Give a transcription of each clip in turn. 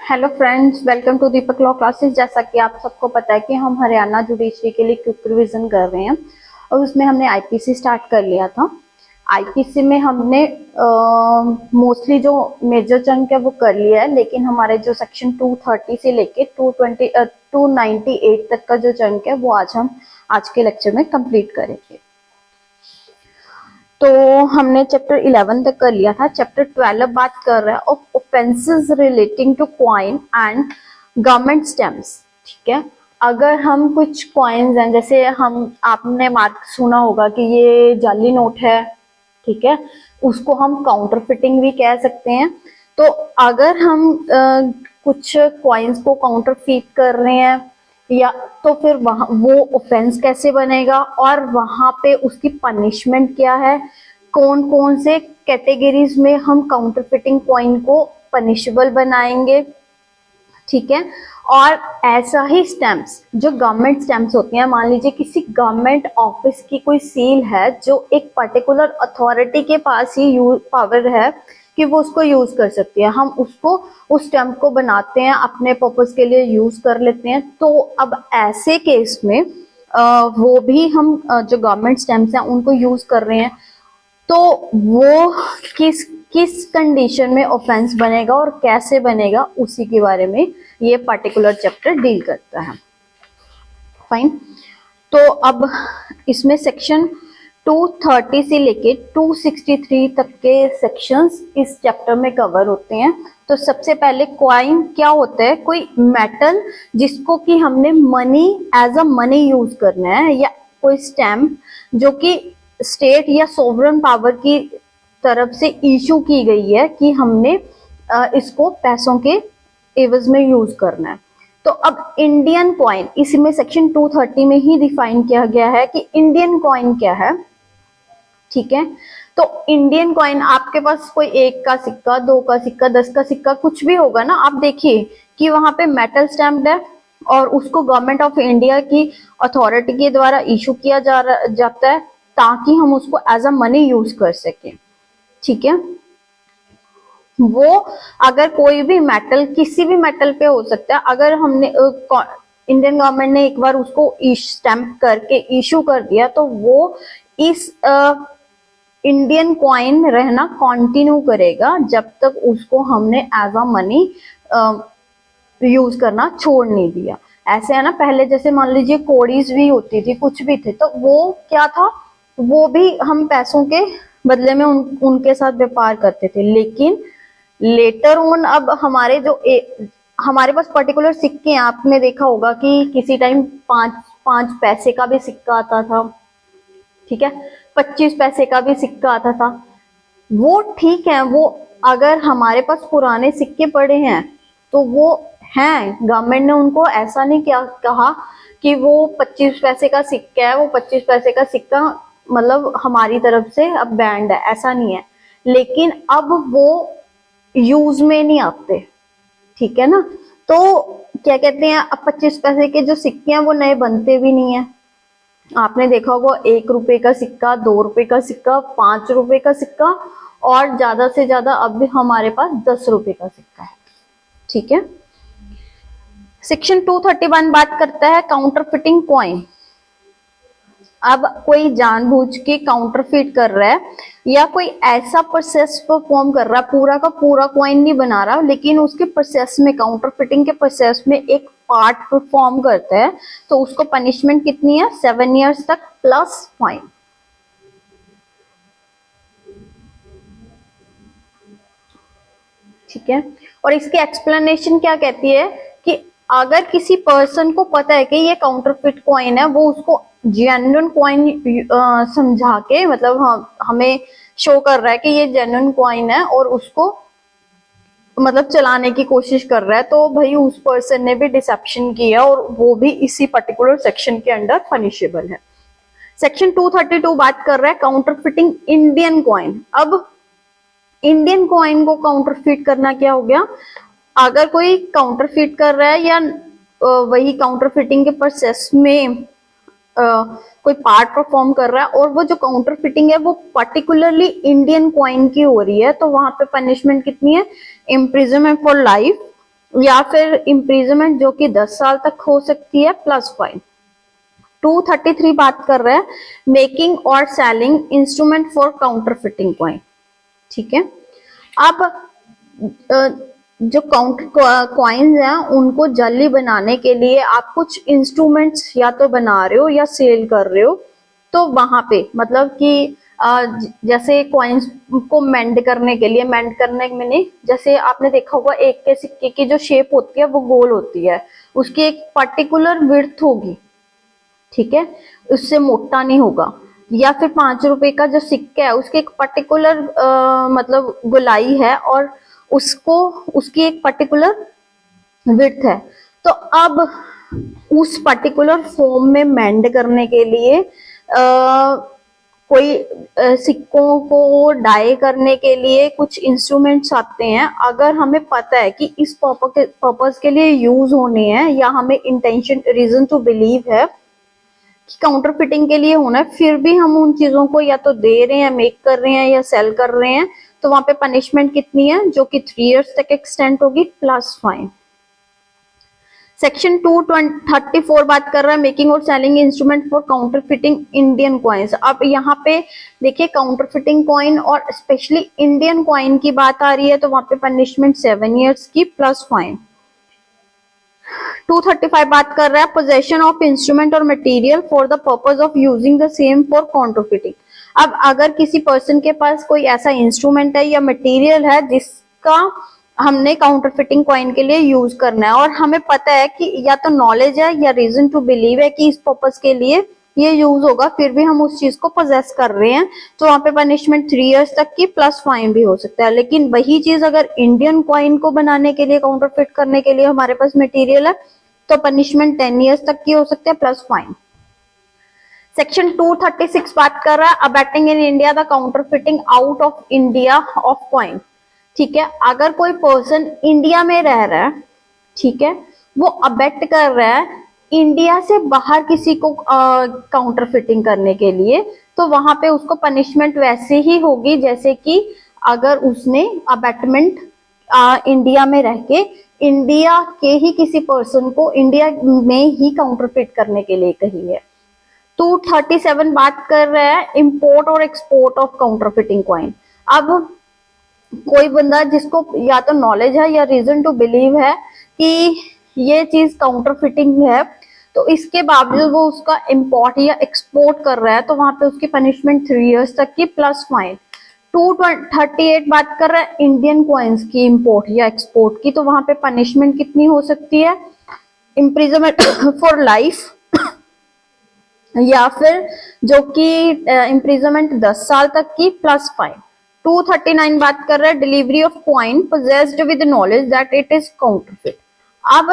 Hello friends, welcome to Deepak law classes. जैसा कि आप सबको पता है कि हम हरियाणा जुडिशरी के लिए क्विक रिवीजन कर रहे हैं और उसमें हमने आईपीसी स्टार्ट कर लिया था। आईपीसी में हमने मोस्टली जो मेजर चंक है वो कर लिया है, लेकिन हमारे जो सेक्शन 230 से लेके 298 तक का जो चंक है वो हम आज के लेक्चर में कंप्लीट करेंगे। तो हमने चैप्टर 11 तक कर लिया था। चैप्टर 12 बात कर रहा है of offences relating to coin and government stamps. ठीक है, अगर हम कुछ कॉइन्स हैं, जैसे आपने मार्क सुना होगा कि ये जाली नोट है, ठीक है, उसको हम काउंटरफिटिंग भी कह सकते हैं। तो अगर हम कुछ कॉइन्स को काउंटरफीट कर रहे हैं या तो फिर वहां वो ऑफेंस कैसे बनेगा और वहां पे उसकी पनिशमेंट क्या है, कौन कौन से कैटेगरीज में हम काउंटरफिटिंग कॉइन को पनिशेबल बनाएंगे। ठीक है, और ऐसा ही स्टैम्प्स, जो गवर्नमेंट स्टैम्प्स होती हैं, मान लीजिए किसी गवर्नमेंट ऑफिस की कोई सील है जो एक पर्टिकुलर अथॉरिटी के पास ही पावर है कि वो उसको यूज कर सकती है, हम उसको उस स्टैम्प को बनाते हैं, अपने पर्पस के लिए यूज कर लेते हैं। तो अब ऐसे केस में वो भी हम जो गवर्नमेंट स्टैम्प्स हैं उनको यूज कर रहे हैं, तो वो किस किस कंडीशन में ऑफेंस बनेगा और कैसे बनेगा, उसी के बारे में ये पर्टिकुलर चैप्टर डील करता है। फाइन, तो अब इसमें सेक्शन 230 से लेके 263 तक के सेक्शंस इस चैप्टर में कवर होते हैं। तो सबसे पहले कॉइन क्या होता है? कोई मेटल जिसको कि हमने money as a money use करना है, या कोई स्टैम्प जो कि स्टेट या सोवरेन पावर की तरफ से इशू की गई है कि हमने इसको पैसों के एवज में यूज करना है। तो अब इंडियन कॉइन, इसमें सेक्शन 230 में ही डिफाइन किया गया है कि इंडियन कॉइन क्या है। ठीक है, तो इंडियन कॉइन, आपके पास कोई 1 का सिक्का, 2 का सिक्का, 10 का सिक्का, कुछ भी होगा ना, आप देखिए कि वहां पे मेटल स्टैम्प्ड है और उसको गवर्नमेंट ऑफ इंडिया की अथॉरिटी के द्वारा इशू किया जाता है ताकि हम उसको एज अ मनी यूज कर सकें। ठीक है, वो अगर कोई भी मेटल, किसी भी मेटल पे हो सकता है, अगर हमने इंडियन गवर्नमेंट ने एक बार उसको स्टैम्प करके इशू कर दिया तो वो इस इंडियन कॉइन रहना कंटिन्यू करेगा जब तक उसको हमने एज अ मनी यूज करना छोड़ नहीं दिया। ऐसे है ना, पहले जैसे मान लीजिए कोड़ीज भी होती थी, कुछ भी थे, तो वो क्या था, वो भी हम पैसों के बदले में उनके साथ व्यापार करते थे। लेकिन लेटर ऑन अब हमारे पास पर्टिकुलर सिक्के हैं, आपने देखा होगा कि किसी टाइम 5 पैसे का भी सिक्का आता था, ठीक है, 25 पैसे का भी सिक्का आता था। वो ठीक है, वो अगर हमारे पास पुराने सिक्के पड़े हैं तो वो हैं, गवर्नमेंट ने उनको ऐसा नहीं कहा कि वो 25 पैसे का सिक्का है, वो 25 पैसे का सिक्का मतलब हमारी तरफ से अब बैंड है, ऐसा नहीं है। लेकिन अब वो यूज में नहीं आते, ठीक है ना। तो क्या कहते हैं, अब 25 पैसे के जो सिक्के हैं वो नए बनते भी नहीं है। आपने देखा होगा 1 रुपए का सिक्का, 2 रुपए का सिक्का, 5 रुपए का सिक्का और ज्यादा से ज्यादा अब भी हमारे पास 10 रुपए का सिक्का है। ठीक है, सेक्शन 231 बात करता है काउंटरफिटिंग कॉइन। अब कोई जानबूझ के काउंटरफिट कर रहा है या कोई ऐसा प्रोसेस परफॉर्म कर रहा है, पूरा का पूरा कॉइन नहीं बना रहा, लेकिन उसके प्रोसेस में, काउंटरफिटिंग के प्रोसेस में एक पार्ट परफॉर्म करता है, तो उसको पनिशमेंट कितनी है? 7 ईयर्स तक प्लस फाइन। ठीक है, और इसकी एक्सप्लेनेशन क्या कहती है कि अगर किसी पर्सन को पता है कि ये काउंटरफिट कॉइन है, वो उसको जेन्युइन कॉइन समझा के, मतलब हमें शो कर रहा है कि ये जेन्युइन कॉइन है और उसको मतलब चलाने की कोशिश कर रहा है, तो भाई उस पर्सन ने भी डिसेप्शन किया और वो भी इसी पर्टिकुलर सेक्शन के अंडर पनिशेबल है। सेक्शन 232 बात कर रहा है काउंटरफिटिंग इंडियन कॉइन। अब इंडियन कॉइन को काउंटरफिट करना क्या हो गया? अगर कोई काउंटरफिट कर रहा है या वही काउंटरफिटिंग के प्रोसेस में कोई पार्ट परफॉर्म कर रहा है और वो जो काउंटरफिटिंग है वो पर्टिकुलरली इंडियन कॉइन की हो रही है, तो वहां पे पनिशमेंट कितनी है? इम्प्रिजनमेंट फॉर लाइफ या फिर इम्प्रिजमेंट जो कि 10 साल तक हो सकती है प्लस फाइन। 233 बात कर रहे हैं मेकिंग और selling instrument for counterfeiting coin. ठीक है, अब जो काउंटर कॉइन्स हैं उनको जाली बनाने के लिए आप कुछ इंस्ट्रूमेंट्स या तो बना रहे हो या सेल कर रहे हो, तो वहां पे मतलब कि जैसे कॉइन्स को मेंड करने के लिए, मेंड करने में नहीं, जैसे आपने देखा होगा एक के सिक्के की जो शेप होती है वो गोल होती है, उसकी एक पर्टिकुलर विड्थ होगी, ठीक है, उससे मोटा नहीं होगा। या फिर 5 रुपए का जो सिक्का है उसकी एक पर्टिकुलर मतलब गोलाई है और उसको उसकी एक पर्टिकुलर विड्थ है। तो अब उस पर्टिकुलर फॉर्म में मेंड करने के लिए कोई सिक्कों को डाई करने के लिए कुछ इंस्ट्रूमेंट्स आते हैं। अगर हमें पता है कि इस पर्पस के लिए यूज होने हैं या हमें इंटेंशन रीजन टू बिलीव है कि काउंटर फिटिंग के लिए होना है, फिर भी हम उन चीजों को या तो दे रहे हैं, मेक कर रहे हैं या सेल कर रहे हैं, तो वहां पे पनिशमेंट कितनी है, जो कि 3 इयर्स तक एक्सटेंड होगी प्लस फाइन। सेक्शन 234 बात कर रहा है मेकिंग और selling instrument for counterfeiting Indian coins. अब यहाँ पे देखिए काउंटर फिटिंग कॉइन और स्पेशली इंडियन कॉइन की बात आ रही है, तो वहां पे पनिशमेंट 7 इयर्स की प्लस फाइन। 235 बात कर रहा है पोजेशन ऑफ इंस्ट्रूमेंट और material for the purpose of using the same for counterfeiting. अब अगर किसी पर्सन के पास कोई ऐसा इंस्ट्रूमेंट है या मटेरियल है जिसका हमने काउंटरफिटिंग कॉइन के लिए यूज करना है और हमें पता है कि या तो नॉलेज है या रीजन टू बिलीव है कि इस पर्पस के लिए ये यूज होगा, फिर भी हम उस चीज को पोजेस कर रहे हैं, तो वहां पे पनिशमेंट 3 इयर्स तक की प्लस फाइन भी हो सकता है। लेकिन वही चीज अगर इंडियन कॉइन को बनाने के लिए, काउंटरफिट करने के लिए हमारे पास मटेरियल है, तो पनिशमेंट 10 इयर्स तक की हो सकती है प्लस फाइन। सेक्शन 236 बात कर रहा है abetting in India the counterfeiting out of India of coin. ठीक है, अगर कोई पर्सन इंडिया में रह रहा है, ठीक है, वो अबेट कर रहा है इंडिया से बाहर किसी को काउंटर फिटिंग करने के लिए, तो वहां पे उसको पनिशमेंट वैसे ही होगी जैसे कि अगर उसने अबेटमेंट इंडिया में रह के इंडिया के ही किसी पर्सन को इंडिया में ही काउंटर फिट करने के लिए कही है। 237 बात कर रहा है इंपोर्ट और export of counter fitting coin. अब कोई बंदा जिसको या तो नॉलेज है या रीजन टू बिलीव है कि ये चीज काउंटर फिटिंग है, तो इसके बावजूद वो उसका इंपोर्ट या एक्सपोर्ट कर रहा है, तो वहां पे उसकी पनिशमेंट 3 इयर्स तक की प्लस फाइन। 238 बात कर रहा है इंडियन कॉइन्स की इंपोर्ट या एक्सपोर्ट की, तो वहां पे पनिशमेंट कितनी हो सकती है, इम्प्रिजनमेंट फॉर लाइफ या फिर जो कि इम्प्रिजनमेंट 10 साल तक की प्लस फाइन। 239 बात कर रहा है delivery of coin possessed with knowledge that it is counterfeit. अब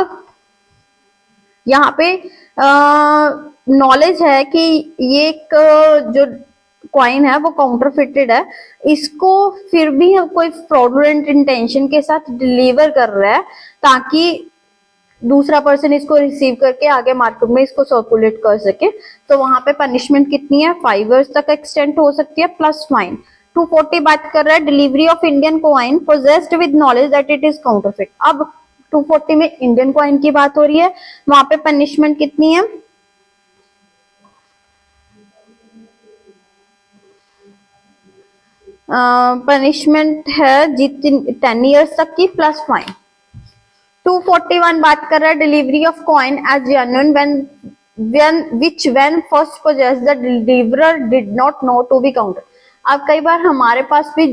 यहाँ पे नॉलेज है कि ये एक जो कॉइन है वो काउंटरफिटेड है, इसको फिर भी हम कोई फ्रॉडुलेंट इंटेंशन के साथ डिलीवर कर रहा है ताकि दूसरा पर्सन इसको रिसीव करके आगे मार्केट में इसको सर्कुलेट कर सके, तो वहां पे पनिशमेंट कितनी है, 5 इयर्स तक एक्सटेंड हो सकती है प्लस फाइन। 240 बात कर रहा है delivery of Indian coin possessed with knowledge that it is counterfeit. अब 240 में इंडियन कॉइन की बात हो रही है, वहां पे पनिशमेंट कितनी है, पनिशमेंट है जितनी 10 इयर्स तक की प्लस फाइन। 241 बात कर रहा है delivery of coin as genuine when first possess the deliverer did not know to be counter. अब कई बार हमारे पास भी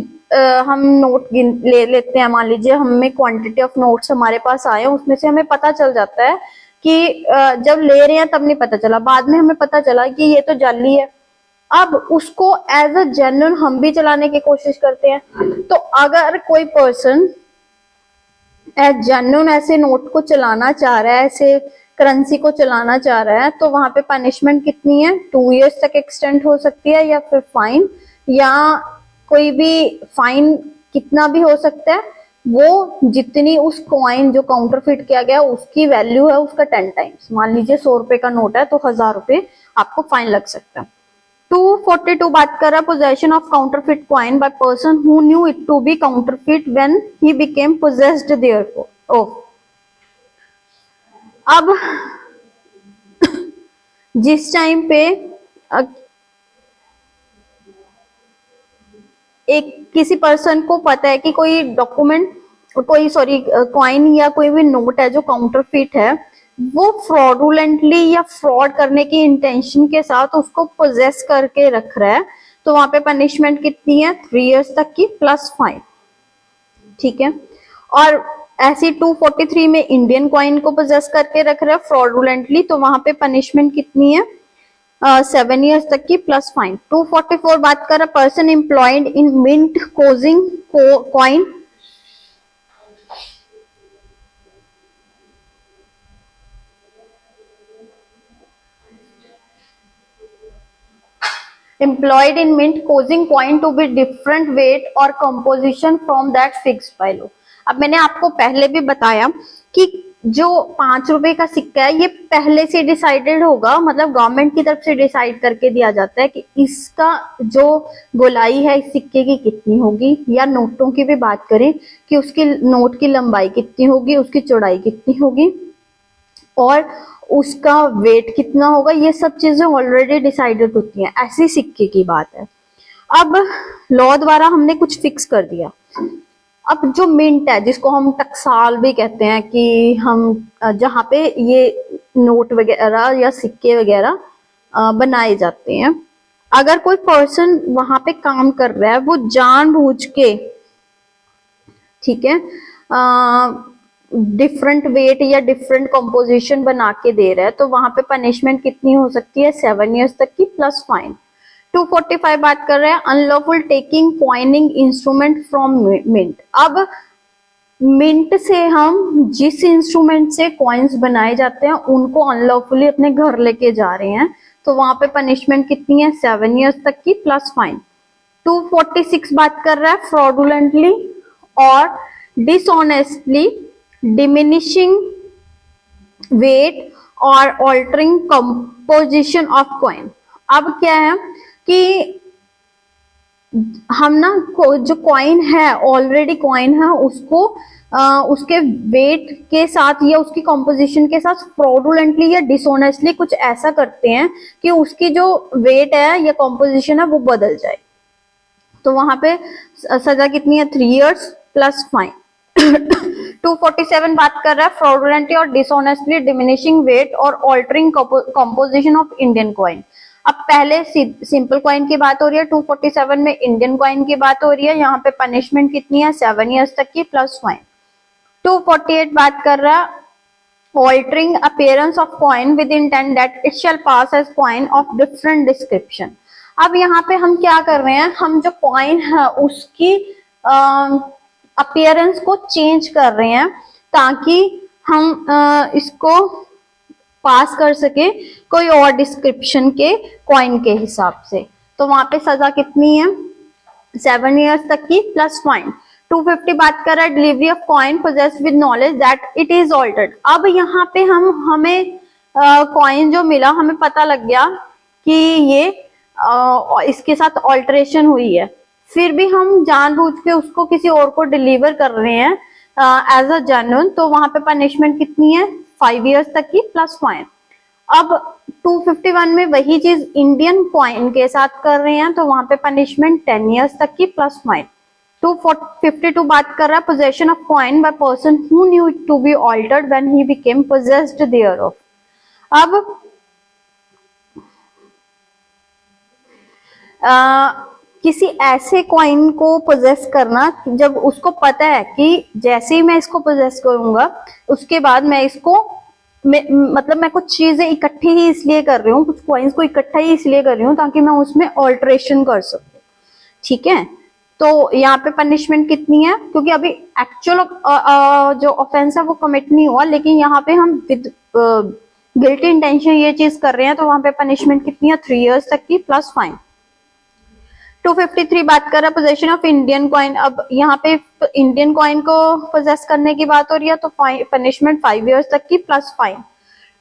हम नोट ले लेते हैं, मान लीजिए हमें क्वांटिटी ऑफ नोट्स हमारे पास आए, उसमें से हमें पता चल जाता है कि जब ले रहे हैं तब नहीं पता चला, बाद में हमें पता चला कि ये तो जाली है। अब उसको एज अ जेन्युइन हम भी चलाने की कोशिश करते हैं, तो अगर कोई पर्सन एज जेन्युइन ऐसे नोट को चलाना चाह रहा है, ऐसे करेंसी को चलाना चाह रहा है, तो वहां पे पनिशमेंट कितनी है, 2 इयर्स तक एक्सटेंड हो सकती है या फिर फाइन, या कोई भी फाइन कितना भी हो सकता है, वो जितनी उस कॉइन जो काउंटरफिट किया गया उसकी वैल्यू है उसका 10 टाइम्स। मान लीजिए 100 रुपए का नोट है तो 1000 रुपए आपको फाइन लग सकता है। 242 बात कर रहा है possession of counterfeit coin by person who knew it to be counterfeit when he became possessed therefore. अब जिस टाइम पे एक किसी पर्सन को पता है कि कोई डॉक्यूमेंट, कोई सॉरी कॉइन या कोई भी नोट है जो काउंटरफिट है, वो फ्रॉडुलेंटली या फ्रॉड करने की इंटेंशन के साथ उसको पोजेस करके रख रहा है, तो वहां पे पनिशमेंट कितनी है, 3 इयर्स तक की प्लस फाइन। ठीक है, और ऐसी 243 में इंडियन कॉइन को पोजेस करके रख रहा है फ्रॉडुलेंटली, तो वहां पे पनिशमेंट कितनी है, 7 इयर्स तक की प्लस फाइन। 244 बात कर रहा है person employed in mint causing coin, employed in mint causing coin to be different weight or composition from that fixed by law। अब मैंने आपको पहले भी बताया कि जो 5 रुपए का सिक्का है ये पहले से डिसाइडेड होगा, मतलब गवर्नमेंट की तरफ से डिसाइड करके दिया जाता है कि इसका जो गोलाई है इस सिक्के की कितनी होगी, या नोटों की भी बात करें कि उसकी नोट की लंबाई कितनी होगी, उसकी चौड़ाई कितनी होगी और उसका वेट कितना होगा, ये सब चीजें ऑलरेडी डिसाइडेड होती हैं। ऐसी सिक्के की बात है। अब लॉ द्वारा हमने कुछ फिक्स कर दिया। अब जो मिंट है जिसको हम टकसाल भी कहते हैं कि हम जहाँ पे ये नोट वगैरह या सिक्के वगैरह बनाए जाते हैं, अगर कोई पर्सन वहां पे काम कर रहा है वो जानबूझ के, ठीक है, डिफरेंट वेट या डिफरेंट कंपोजिशन बना के दे रहा है, तो वहां पे पनिशमेंट कितनी हो सकती है, 7 इयर्स तक की प्लस फाइन। 245 बात कर रहे हैं unlawful taking coining instrument from mint. अब मिंट से हम जिस इंस्ट्रूमेंट से कॉइन्स बनाए जाते हैं उनको अनलॉफुली अपने घर लेके जा रहे हैं, तो वहां पे पनिशमेंट कितनी है, 7 इयर्स तक की प्लस फाइन। 246 बात कर रहा है फ्रॉडुलेंटली और डिसऑनेस्टली डिमिनिशिंग वेट और ऑल्टरिंग कंपोजिशन ऑफ कॉइन। अब क्या है कि हम ना जो कॉइन है, ऑलरेडी कॉइन है, उसको उसके वेट के साथ या उसकी कंपोजिशन के साथ फ्रॉडुलेंटली या डिसऑनेस्टली कुछ ऐसा करते हैं कि उसकी जो वेट है या कंपोजिशन है वो बदल जाए, तो वहां पे सजा कितनी है, 3 इयर्स प्लस फाइन। 247 बात कर रहा है फ्रॉडुलेंटली और डिसऑनेस्टली डिमिनिशिंग वेट और altering composition of Indian coin. अब पहले सिंपल कॉइन की बात हो रही है, 247 में इंडियन कॉइन की बात हो रही है, यहाँ पे पनिशमेंट कितनी है, 7 इयर्स तक की प्लस फाइन। 248 बात कर रहा है altering appearance of coin with intent that it shall pass as coin of different description. अब यहाँ पे हम क्या कर रहे हैं, हम जो कॉइन है उसकी अपीयरेंस को चेंज कर रहे हैं ताकि हम इसको पास कर सके कोई और डिस्क्रिप्शन के कॉइन के हिसाब से, तो वहां पे सजा कितनी है, 7 इयर्स तक की प्लस फाइन। 250 बात कर रहा है delivery of coin possessed with knowledge that it is altered. अब यहाँ पे हमें कॉइन जो मिला, हमें पता लग गया कि ये इसके साथ ऑल्टरेशन हुई है, फिर भी हम जानबूझ के उसको किसी और को डिलीवर कर रहे हैं एज अ जेन्युइन, तो वहां पे पनिशमेंट कितनी है, 5 इयर्स तक की प्लस फाइन। अब 251 में वही चीज इंडियन कॉइन के साथ कर रहे हैं, तो वहां पे पनिशमेंट 10 इयर्स तक की प्लस फाइन। 252 बात कर रहा है possession of coin by person who knew it to be altered when he became possessed thereof. अब किसी ऐसे कॉइन को पोजेस करना जब उसको पता है कि जैसे ही मैं इसको पोजेस करूंगा उसके बाद मैं इसको मतलब मैं कुछ चीजें इकट्ठी ही इसलिए कर रही हूँ, कुछ कॉइन्स को इकट्ठा ही इसलिए कर रही हूँ ताकि मैं उसमें ऑल्टरेशन कर सकूं। ठीक है, तो यहाँ पे पनिशमेंट कितनी है, क्योंकि अभी एक्चुअल जो ऑफेंस है वो कमिट नहीं हुआ, लेकिन यहाँ पे हम विद गिल्टी इंटेंशन ये चीज कर रहे हैं, तो वहां पे पनिशमेंट कितनी है, 3 इयर्स तक की प्लस फाइन। 253 बात कर रहा है पोजेशन ऑफ इंडियन कॉइन। अब यहाँ पे इंडियन कॉइन को पोजेस करने की बात हो रही है, तो पनिशमेंट 5 इयर्स तक की प्लस फाइन।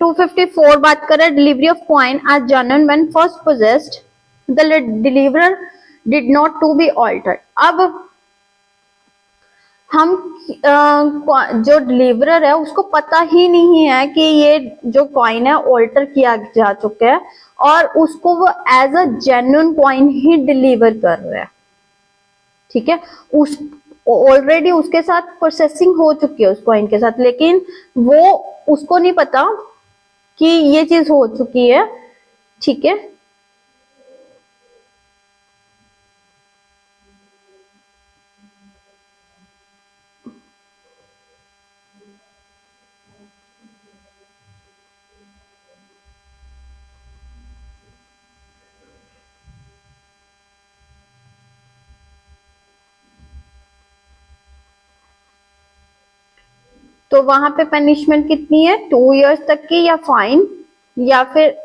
254 बात कर रहा है delivery of coin as genuine when first possessed the deliverer did not to be altered. अब हम जो डिलीवरर है उसको पता ही नहीं है कि ये जो कॉइन है ऑल्टर किया जा चुका है, और उसको वो एज अ जेन्युइन कॉइन ही डिलीवर कर रहा है। ठीक है, उस ऑलरेडी उसके साथ प्रोसेसिंग हो चुकी है उस कॉइन के साथ, लेकिन वो उसको नहीं पता कि ये चीज हो चुकी है। ठीक है, तो वहां पे पनिशमेंट कितनी है, 2 इयर्स तक की, या फाइन, या फिर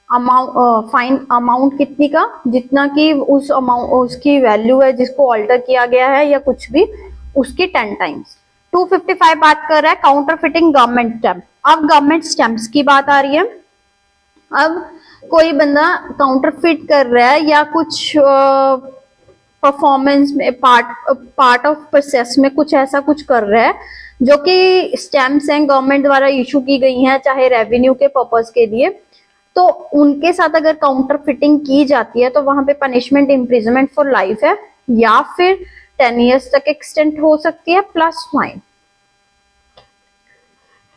अमाउंट, फाइन अमाउंट कितनी का, जितना कि उस अमाउंट उसकी वैल्यू है जिसको ऑल्टर किया गया है, या कुछ भी उसकी 10 टाइम्स। 255 बात कर रहा है काउंटर फिटिंग गवर्नमेंट स्टैम्प। अब गवर्नमेंट स्टैम्प्स की बात आ रही है। अब कोई बंदा काउंटर फिट कर रहा है या कुछ परफॉर्मेंस में पार्ट ऑफ प्रोसेस में कुछ ऐसा कुछ कर रहा है जो कि स्टैम्प्स हैं गवर्नमेंट द्वारा इशू की गई हैं, चाहे रेवेन्यू के पर्पस के लिए, तो उनके साथ अगर काउंटर फिटिंग की जाती है तो वहां पे पनिशमेंट इम्प्रिजनमेंट फॉर लाइफ है, या फिर 10 इयर्स तक एक्सटेंड हो सकती है प्लस फाइन।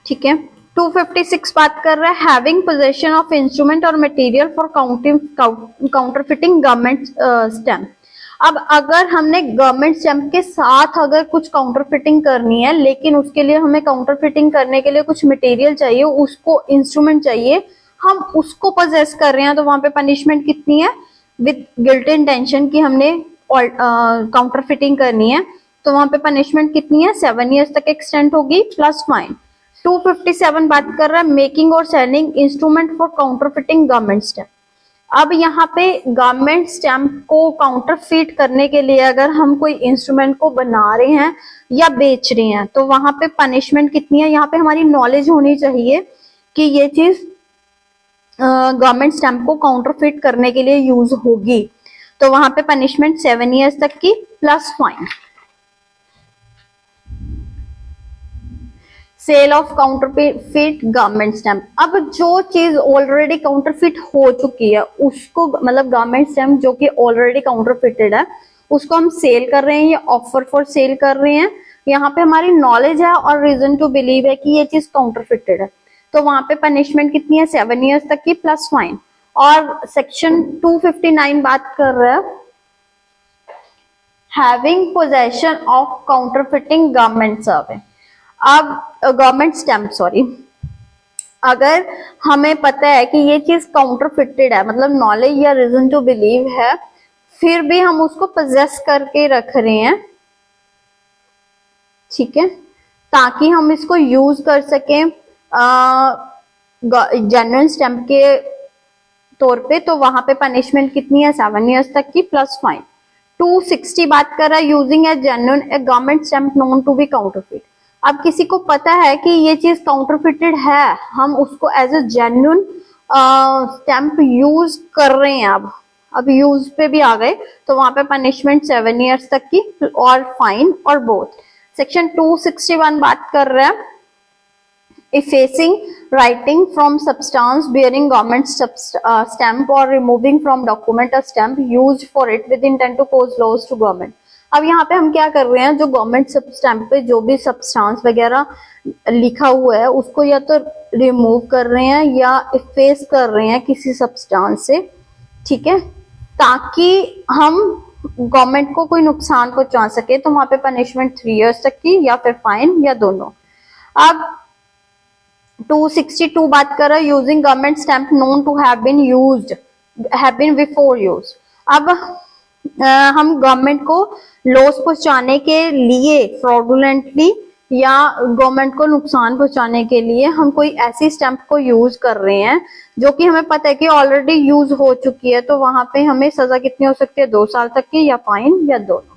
ठीक है, 256 बात कर रहा है हैविंग पोजेशन ऑफ इंस्ट्रूमेंट और material for counter fitting government stamp. अब अगर हमने गवर्नमेंट स्टैम्प के साथ अगर कुछ काउंटर फिटिंग करनी है, लेकिन उसके लिए हमें काउंटर फिटिंग करने के लिए कुछ मटेरियल चाहिए, उसको इंस्ट्रूमेंट चाहिए, हम उसको पोजेस कर रहे हैं, तो वहां पे पनिशमेंट कितनी है, विद गिल्ट इंटेंशन की हमने काउंटर फिटिंग करनी है, तो वहां पे पनिशमेंट कितनी है, 7 इयर्स तक एक्सटेंड होगी प्लस फाइन। 257 बात कर रहा है मेकिंग और selling instrument for counter fitting government stamp. अब यहाँ पे गवर्नमेंट स्टैम्प को काउंटर फिट करने के लिए अगर हम कोई इंस्ट्रूमेंट को बना रहे हैं या बेच रहे हैं, तो वहां पे पनिशमेंट कितनी है, यहाँ पे हमारी नॉलेज होनी चाहिए कि ये चीज गवर्नमेंट स्टैम्प को काउंटर फिट करने के लिए यूज होगी, तो वहां पे पनिशमेंट 7 इयर्स तक की plus fine. Sale of counterfeit government stamp. अब जो चीज ऑलरेडी काउंटरफिट हो चुकी है उसको, मतलब गवर्नमेंट स्टैम्प जो कि ऑलरेडी काउंटरफिटेड है, उसको हम सेल कर रहे हैं या ऑफर फॉर सेल कर रहे हैं, यहाँ पे हमारी नॉलेज है और रीजन टू बिलीव है कि ये चीज काउंटरफिटेड है, तो वहां पे पनिशमेंट कितनी है, 7 इयर्स तक की प्लस फाइन। और सेक्शन 259 बात कर रहा है having possession of counterfeiting government सर्वे। अब गवर्नमेंट स्टैम्प, सॉरी, अगर हमें पता है कि ये चीज काउंटरफिटेड है, मतलब नॉलेज या रीजन टू बिलीव है, फिर भी हम उसको पोजेस करके रख रहे हैं, ठीक है, ताकि हम इसको यूज कर सकें जेन्युइन स्टैम्प के तौर पे, तो वहां पे पनिशमेंट कितनी है, 7 इयर्स तक की प्लस फाइन। 260 बात कर रहा है using a genuine a government stamp known to be counterfeit. अब किसी को पता है कि ये चीज काउंटरफिटेड है, हम उसको as a genuine stamp use कर रहे हैं, अब यूज पे भी आ गए, तो वहां पे पनिशमेंट 7 इयर्स तक की और फाइन और बोथ। सेक्शन 261 बात कर रहा है effacing writing from substance bearing government stamp or removing from document a stamp used for it with intent to cause loss to government। अब यहाँ पे हम क्या कर रहे हैं, जो गवर्नमेंट स्टैम्प पे जो भी सब्सटेंस वगैरह लिखा हुआ है उसको या तो रिमूव कर रहे हैं या इफेस कर रहे हैं किसी सब्सटेंस से, ठीक है, ताकि हम गवर्नमेंट को कोई नुकसान पहुंचा सके, तो वहां पे पनिशमेंट 3 इयर्स तक की या फिर फाइन या दोनों। अब 262 बात कर रहा है using government stamp known to have been before use. अब हम गवर्नमेंट को लॉस पहुंचाने के लिए फ्रॉडुलेंटली या गवर्नमेंट को नुकसान पहुंचाने के लिए हम कोई ऐसी स्टैम्प को यूज कर रहे हैं जो कि हमें पता है कि ऑलरेडी यूज हो चुकी है, तो वहां पे हमें सजा कितनी हो सकती है, 2 साल तक की या फाइन या दोनों।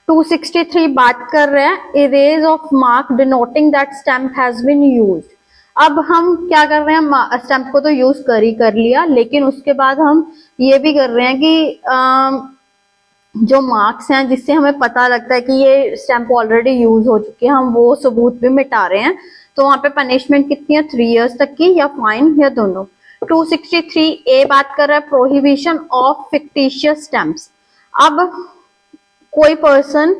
263 बात कर रहे हैं erase of mark denoting that stamp has been used. अब हम क्या कर रहे हैं, स्टैम्प को तो यूज कर लिया, लेकिन उसके बाद हम ये भी कर रहे हैं कि जो मार्क्स हैं जिससे हमें पता लगता है कि ये स्टैंप ऑलरेडी यूज हो चुके हैं, हम वो सबूत भी मिटा रहे हैं, तो वहां पे पनिशमेंट कितनी है, 3 इयर्स तक की या फाइन या दोनों। 263 ए बात कर रहा है प्रोहिबिशन ऑफ फिक्टिशियस स्टैम्प्स। अब कोई पर्सन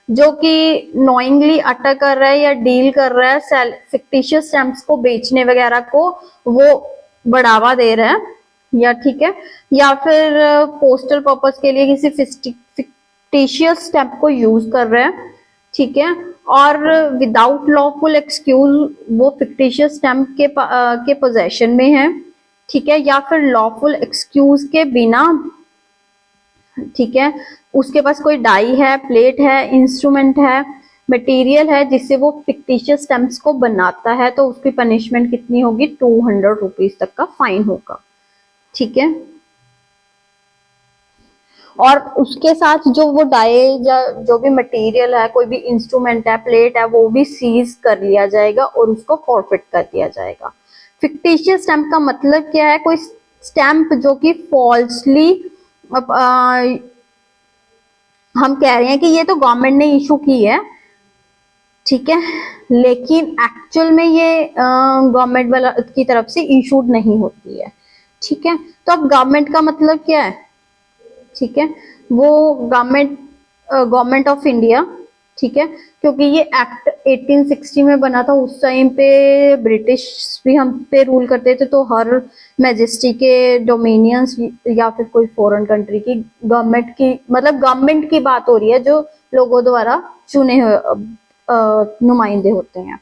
जो कि नोइंगली अटक कर रहा है या डील कर रहा है फिक्टिशियस स्टैम्प्स को बेचने वगैरह को, वो बढ़ावा दे रहा है या ठीक है, या फिर पोस्टल पर्पस के लिए किसी फिक्टिशियस स्टैम्प को यूज कर रहा है, ठीक है, और विदाउट लॉफुल एक्सक्यूज वो फिक्टिशियस स्टैम्प के पोजेशन में है, ठीक है, या फिर लॉफुल एक्सक्यूज के बिना, ठीक है, उसके पास कोई डाई है, प्लेट है, इंस्ट्रूमेंट है, मटेरियल है जिससे वो फिक्टिशियस स्टैम्प्स को बनाता है, तो उसकी पनिशमेंट कितनी होगी, 200 रुपीज तक का फाइन होगा, ठीक है। और उसके साथ जो वो डाई या जो भी मटेरियल है, कोई भी इंस्ट्रूमेंट है, प्लेट है, वो भी सीज कर लिया जाएगा और उसको फॉरफिट कर दिया जाएगा। फिक्टिशियस स्टैम्प का मतलब क्या है, कोई स्टैम्प जो कि फॉल्सली हम कह रहे हैं कि ये तो गवर्नमेंट ने इशू की है, ठीक है, लेकिन एक्चुअल में ये गवर्नमेंट वाला की तरफ से इशूड नहीं होती है, ठीक है। तो अब गवर्नमेंट का मतलब क्या है, ठीक है, वो गवर्नमेंट ऑफ इंडिया, ठीक है, क्योंकि ये एक्ट 1860 में बना था, उस टाइम पे ब्रिटिश भी हम पे रूल करते थे, तो हर मैजेस्टी के डोमिनियंस या फिर कोई फॉरेन कंट्री की गवर्नमेंट की, मतलब गवर्नमेंट की बात हो रही है जो लोगों द्वारा चुने हुए नुमाइंदे होते हैं।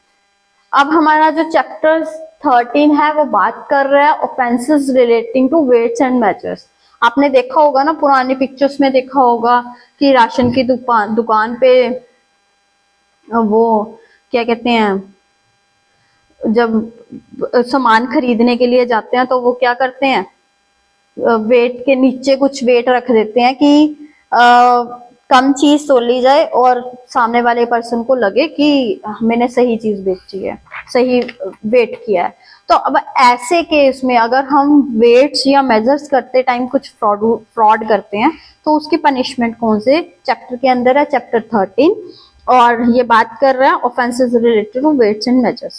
अब हमारा जो चैप्टर 13 है वो बात कर रहा है offences relating to weights and measures. आपने देखा होगा ना, पुरानी पिक्चर्स में देखा होगा कि राशन की दुकान पे वो क्या कहते हैं, जब सामान खरीदने के लिए जाते हैं तो वो क्या करते हैं, वेट के नीचे कुछ वेट रख देते हैं कि कम चीज तोली जाए और सामने वाले पर्सन को लगे कि मैंने सही चीज बेची है, सही वेट किया है। तो अब ऐसे केस में अगर हम वेट्स या मेजर्स करते टाइम कुछ फ्रॉड करते हैं तो उसकी पनिशमेंट कौन से चैप्टर के अंदर है, चैप्टर 13, और ये बात कर रहा है offences related to weights and measures.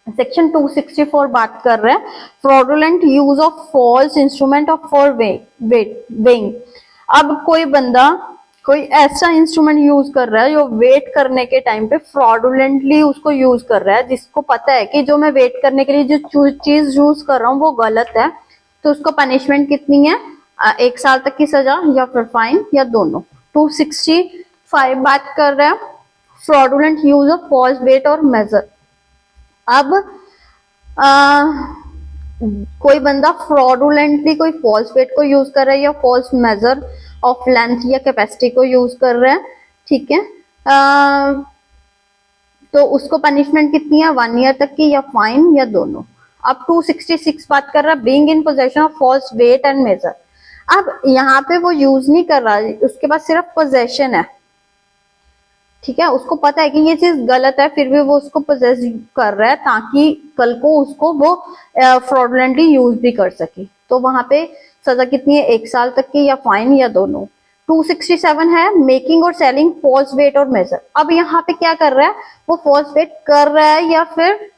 Section 264 बात कर रहा है fraudulent use of false instrument of for weighing. अब कोई बंदा कोई ऐसा इंस्ट्रूमेंट यूज कर रहा है जो वेट करने के टाइम पे फ्रॉडुलेंटली उसको यूज कर रहा है, जिसको पता है कि जो मैं वेट करने के लिए जो चीज यूज कर रहा हूँ वो गलत है, तो उसको पनिशमेंट कितनी है, 1 साल तक की सजा या फिर फाइन या दोनों। 265 बात कर रहा है fraudulent use of false weight और मेजर। अब कोई बंदा फ्रॉडुलेंटली कोई फॉल्स वेट को यूज कर रहा है या फॉल्स मेजर ऑफ लेंथ या कैपेसिटी को यूज कर रहा है, ठीक है, तो उसको पनिशमेंट कितनी है, 1 ईयर तक की या फाइन या दोनों। अब 266 बात कर रहा है being in possession of false weight and measure. अब यहाँ पे वो यूज नहीं कर रहा, उसके पास सिर्फ पोजेशन है, ठीक है, उसको पता है कि ये चीज गलत है, फिर भी वो उसको पोजेस कर रहा है ताकि कल को उसको वो फ्रॉडुलेंटली यूज भी कर सके, तो वहां पे सजा कितनी है, 1 साल तक की या फाइन या दोनों। 267 है मेकिंग और सेलिंग फॉल्स वेट और मेजर। अब यहाँ पे क्या कर रहा है, वो फॉल्स वेट कर रहा है या फिर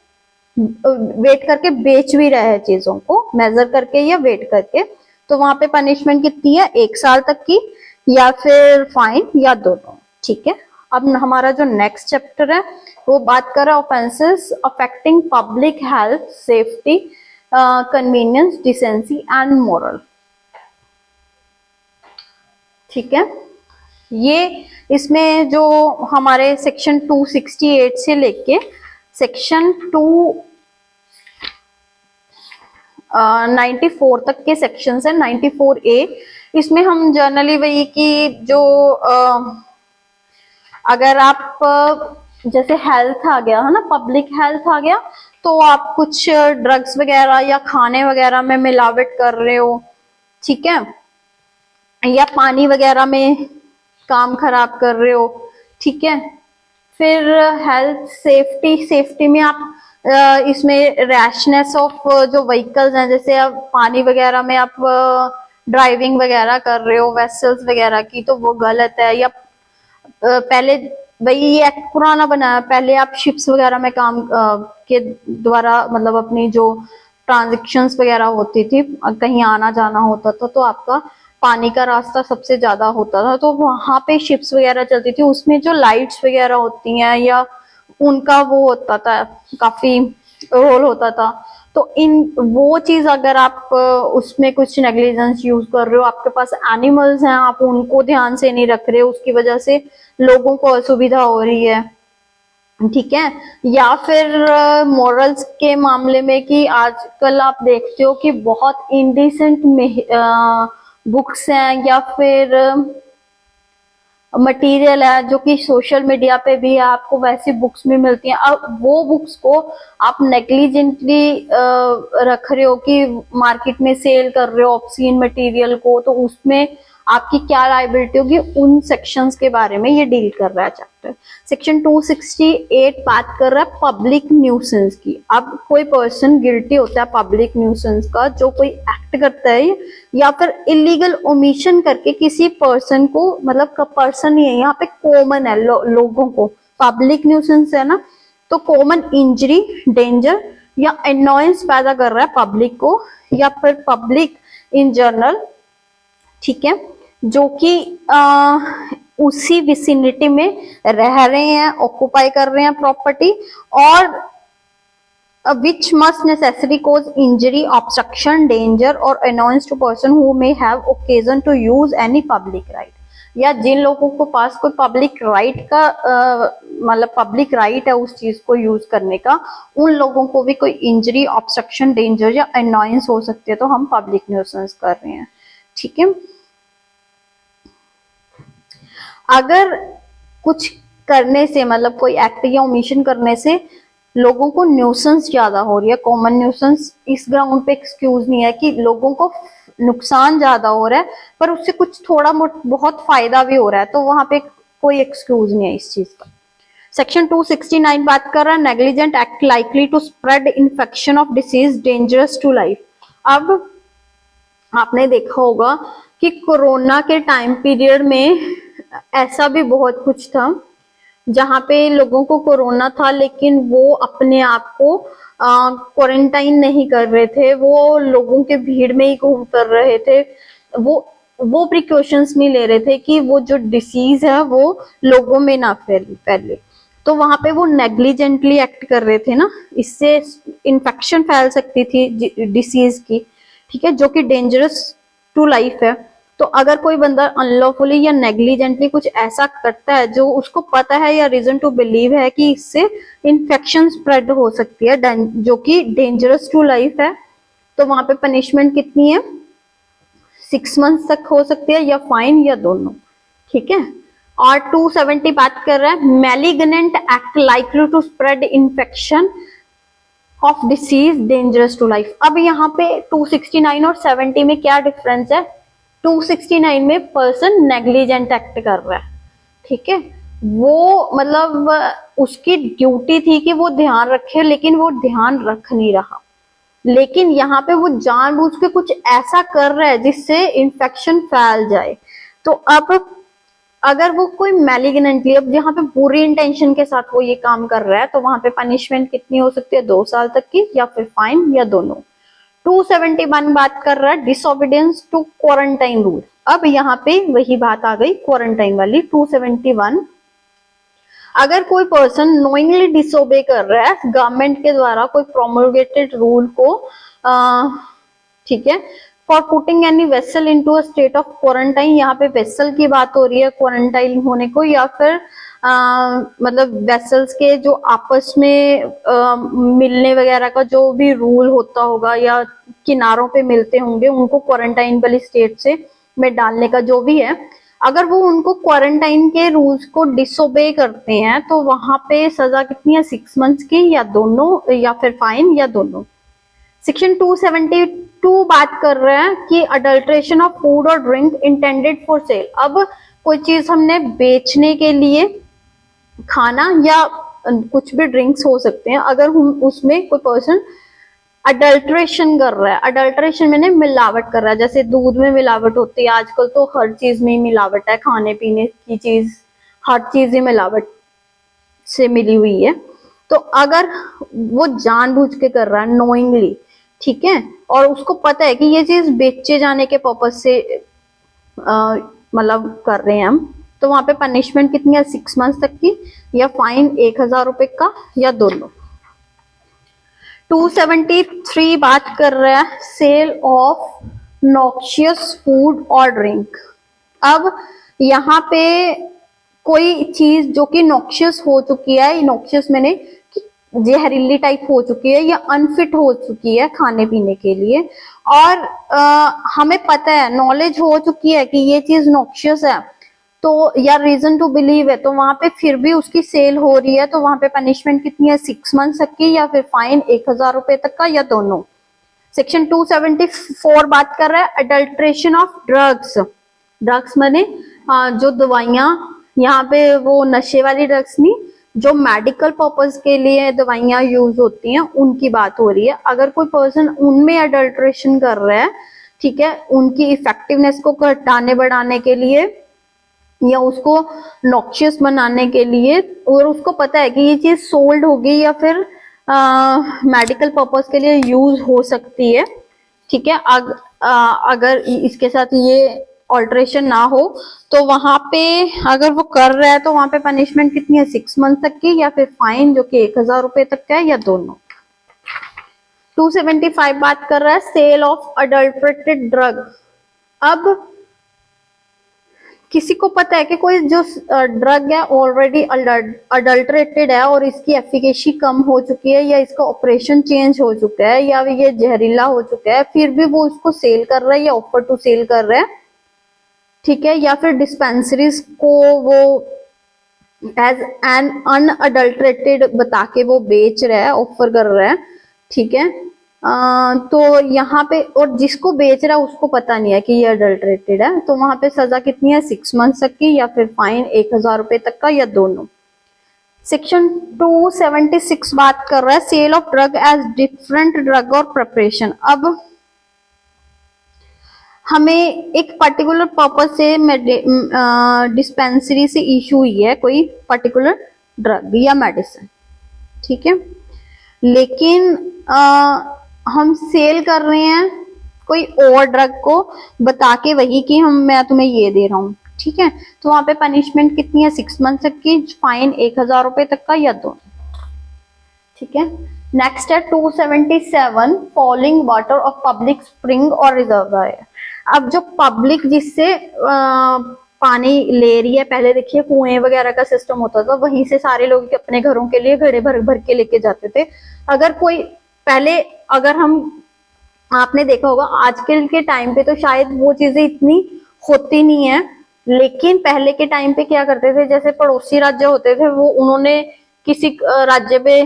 वेट करके बेच भी रहा है चीजों को, मेजर करके या वेट करके, तो वहां पे पनिशमेंट कितनी है, 1 साल तक की या फिर फाइन या दोनों, ठीक है। अब हमारा जो नेक्स्ट चैप्टर है वो बात कर रहा है offences affecting public health, safety, convenience, decency and moral, ठीक है। ये इसमें जो हमारे सेक्शन 268 से लेके सेक्शन 294 तक के सेक्शन है, 94A, इसमें हम जनरली वही कि जो अगर आप जैसे हेल्थ आ गया है ना, पब्लिक हेल्थ आ गया, तो आप कुछ ड्रग्स वगैरह या खाने वगैरह में मिलावट कर रहे हो, ठीक है, या पानी वगैरह में काम खराब कर रहे हो, ठीक है। फिर हेल्थ सेफ्टी में आप इसमें रैशनेस ऑफ जो व्हीकल्स हैं, जैसे आप पानी वगैरह में आप ड्राइविंग वगैरह कर रहे हो वेसल्स वगैरह की तो वो गलत है। या पहले भाई ये एक्ट पुराना बनाया, पहले आप शिप्स वगैरह में काम के द्वारा मतलब अपनी जो ट्रांजेक्शन्स वगैरह होती थी, कहीं आना जाना होता था तो आपका पानी का रास्ता सबसे ज्यादा होता था, तो वहां पे शिप्स वगैरह चलती थी, उसमें जो लाइट्स वगैरह होती हैं या उनका वो होता था, काफी रोल होता था। तो इन वो चीज अगर आप उसमें कुछ नेग्लिजेंस यूज कर रहे हो, आपके पास एनिमल्स हैं, आप उनको ध्यान से नहीं रख रहे हो, उसकी वजह से लोगों को असुविधा हो रही है, ठीक है। या फिर मॉरल्स के मामले में कि आजकल आप देखते हो कि बहुत इंडिसेंट बुक्स हैं या फिर मटेरियल है जो कि सोशल मीडिया पे भी है, आपको वैसी बुक्स भी मिलती हैं। अब वो बुक्स को आप नेग्लिजेंटली रख रहे हो कि मार्केट में सेल कर रहे हो ऑब्ससीन मटेरियल को, तो उसमें आपकी क्या लायबिलिटी होगी, उन सेक्शंस के बारे में ये डील कर रहा है चैप्टर। सेक्शन 268 बात कर रहा है पब्लिक न्यूसेंस की। अब कोई पर्सन गिल्टी होता है पब्लिक न्यूसेंस का, जो कोई एक्ट करता है या फिर इलीगल ओमिशन करके किसी पर्सन को, मतलब पर्सन ही है यहाँ पे, कॉमन है लोगों को, पब्लिक न्यूसेंस है ना, तो कॉमन इंजरी, डेंजर या अनॉयंस पैदा कर रहा है पब्लिक को या फिर पब्लिक इन जनरल, ठीक है, जो कि उसी विसिनिटी में रह रहे हैं, ऑक्युपाई कर रहे हैं प्रॉपर्टी, और which must necessary cause injury, obstruction, danger और annoyance to person who may have occasion to use any public right. या जिन लोगों को पास कोई पब्लिक राइट का मतलब पब्लिक राइट है उस चीज को यूज करने का, उन लोगों को भी कोई इंजरी, ऑब्स्ट्रक्शन, डेंजर या अनॉयंस हो सकती है, तो हम पब्लिक न्यूसेंस कर रहे हैं, ठीक है। अगर कुछ करने से मतलब कोई एक्ट या ओमिशन करने से लोगों को न्यूसेंस ज्यादा हो रही है, कॉमन न्यूसेंस, इस ग्राउंड पे एक्सक्यूज नहीं है कि लोगों को नुकसान ज्यादा हो रहा है पर उससे कुछ थोड़ा बहुत फायदा भी हो रहा है, तो वहां पे कोई एक्सक्यूज नहीं है इस चीज का। सेक्शन 269 बात कर रहा है negligent act likely to spread infection of disease dangerous to life. अब आपने देखा होगा कि कोरोना के टाइम पीरियड में ऐसा भी बहुत कुछ था जहां पे लोगों को कोरोना था लेकिन वो अपने आप को क्वारंटाइन नहीं कर रहे थे, वो लोगों के भीड़ में ही घूम कर रहे थे, वो प्रिकॉशंस नहीं ले रहे थे कि वो जो डिसीज है वो लोगों में ना फैले, तो वहां पे वो नेग्लिजेंटली एक्ट कर रहे थे ना, इससे इन्फेक्शन फैल सकती थी डिसीज की, ठीक है, जो कि डेंजरस टू लाइफ है। तो अगर कोई बंदा अनलॉफुली या नेग्लिजेंटली कुछ ऐसा करता है जो उसको पता है या रीजन टू बिलीव है कि इससे इन्फेक्शन स्प्रेड हो सकती है जो कि डेंजरस टू लाइफ है, तो वहां पे पनिशमेंट कितनी है, 6 months तक हो सकती है या फाइन या दोनों, ठीक है। और 270 बात कर रहा है malignant act likely to spread infection of disease dangerous to life. अब यहाँ पे 269 और 70 में क्या डिफरेंस है, 269 में पर्सन नेग्लिजेंट एक्ट कर रहा है, ठीक है, वो मतलब उसकी ड्यूटी थी कि वो ध्यान रखे लेकिन वो ध्यान रख नहीं रहा, लेकिन यहाँ पे वो जानबूझ के कुछ ऐसा कर रहा है जिससे इन्फेक्शन फैल जाए। तो अब अगर वो कोई मैलिग्नेंटली, अब यहाँ पे पूरी इंटेंशन के साथ वो ये काम कर रहा है, तो वहां पे पनिशमेंट कितनी हो सकती है, 2 साल तक की या फिर फाइन या दोनों। 271 बात कर रहा है डिसओबीडियंस टू क्वारंटाइन रूल। अब यहाँ पे वही बात आ गई क्वारंटाइन वाली। 271, अगर कोई पर्सन नोइंगली डिसोबे कर रहा है गवर्नमेंट के द्वारा कोई प्रोमोलगेटेड रूल को, ठीक है, for putting any vessel into a state of quarantine, यहाँ पे वेसल की बात हो रही है क्वारंटाइन होने को, या फिर मतलब वेसल्स के जो आपस में मिलने वगैरह का जो भी रूल होता होगा या किनारों पे मिलते होंगे उनको क्वारंटाइन वाली स्टेट से में डालने का जो भी है, अगर वो उनको क्वारंटाइन के रूल्स को डिसोबे करते हैं तो वहां पे सजा कितनी है, 6 months की या दोनों, या फिर फाइन या दोनों। सेक्शन 272 बात कर रहे हैं कि अडल्ट्रेशन ऑफ फूड और ड्रिंक इंटेंडेड फॉर सेल। अब कोई चीज हमने बेचने के लिए, खाना या कुछ भी ड्रिंक्स हो सकते हैं, अगर हम उसमें कोई पर्सन अडल्ट्रेशन कर रहा है, अडल्ट्रेशन मैंने मिलावट कर रहा है, जैसे दूध में मिलावट होती है आजकल तो हर चीज में ही मिलावट है, खाने पीने की चीज हर चीज ही मिलावट से मिली हुई है। तो अगर वो जानबूझ के कर रहा है नोइंगली, ठीक है, और उसको पता है कि ये चीज बेचे जाने के पर्पज से मतलब कर रहे हैं हम, तो वहां पे पनिशमेंट कितनी है, 6 मंथ्स तक की, या फाइन 1000 रुपए का, या दोनों। 273 बात कर रहा है सेल ऑफ नॉक्शियस फूड और ड्रिंक। अब यहाँ पे कोई चीज जो कि नॉक्शियस हो चुकी है, नॉक्शियस मैंने जहरीली टाइप हो चुकी है या अनफिट हो चुकी है खाने पीने के लिए, और हमें पता है, नॉलेज हो चुकी है कि ये चीज नॉक्शियस है, तो या रीजन टू बिलीव है, तो वहां पे फिर भी उसकी सेल हो रही है, तो वहां पे पनिशमेंट कितनी है, 6 मंथ तक की, या फिर फाइन 1000 रुपए तक का, या दोनों। सेक्शन 274 बात कर रहा है अडल्ट्रेशन ऑफ ड्रग्स। ड्रग्स माने जो दवाइयां, यहाँ पे वो नशे वाली ड्रग्स नहीं, जो मेडिकल पर्पज के लिए दवाइयां यूज होती हैं उनकी बात हो रही है। अगर कोई पर्सन उनमें अडल्ट्रेशन कर रहा है, ठीक है, उनकी इफेक्टिवनेस को घटाने बढ़ाने के लिए या उसको नॉक्शियस बनाने के लिए, और उसको पता है कि ये चीज सोल्ड होगी या फिर मेडिकल पर्पज के लिए यूज हो सकती है, ठीक है, अगर इसके साथ ये ऑल्ट्रेशन ना हो, तो वहां पे अगर वो कर रहा है तो वहां पे पनिशमेंट कितनी है, 6 मंथ तक की, या फिर फाइन जो कि 1000 रुपए तक का है, या दोनों। 275 बात कर रहा है सेल ऑफ अडल्ट्रेटेड ड्रग। अब किसी को पता है कि कोई जो ड्रग है ऑलरेडी अडल्ट्रेटेड है और इसकी एफिकेसी कम हो चुकी है, या इसका ऑपरेशन चेंज हो चुका है, या ये जहरीला हो चुका है, फिर भी वो उसको सेल कर रहा है या ऑफर टू सेल कर रहा है, ठीक है, या फिर डिस्पेंसरीज को वो एज एन अनअडल्ट्रेटेड बता के वो बेच रहा है, ऑफर कर रहा है, ठीक है, तो यहाँ पे, और जिसको बेच रहा है उसको पता नहीं है कि ये अडल्ट्रेटेड है, तो वहां पे सजा कितनी है, 6 मंथ तक की, या फिर फाइन 1000 रुपए तक का, या दोनों। सेक्शन 276 बात कर रहा है sale of drug as different drug और प्रिपरेशन। अब हमें एक पर्टिकुलर पर्पज से डिस्पेंसरी से इशू हुई है कोई पर्टिकुलर ड्रग या मेडिसिन, ठीक है, लेकिन हम सेल कर रहे हैं कोई और ड्रग को बता के वही कि मैं तुम्हें ये दे रहा हूँ, ठीक है, तो वहां पे पनिशमेंट कितनी है, 6 मंथ तक की, फाइन 1000 रुपए तक का, या दोनों, ठीक है। नेक्स्ट है 277 falling water of public spring और रिजर्वायर। अब जो पब्लिक जिससे पानी ले रही है, पहले देखिए कुएं वगैरह का सिस्टम होता था, वहीं से सारे लोग अपने घरों के लिए घड़े भर भर के लेके जाते थे। अगर कोई पहले, अगर हम, आपने देखा होगा आजकल के टाइम पे तो शायद वो चीजें इतनी होती नहीं है, लेकिन पहले के टाइम पे क्या करते थे, जैसे पड़ोसी राज्य होते थे, वो उन्होंने किसी राज्य पे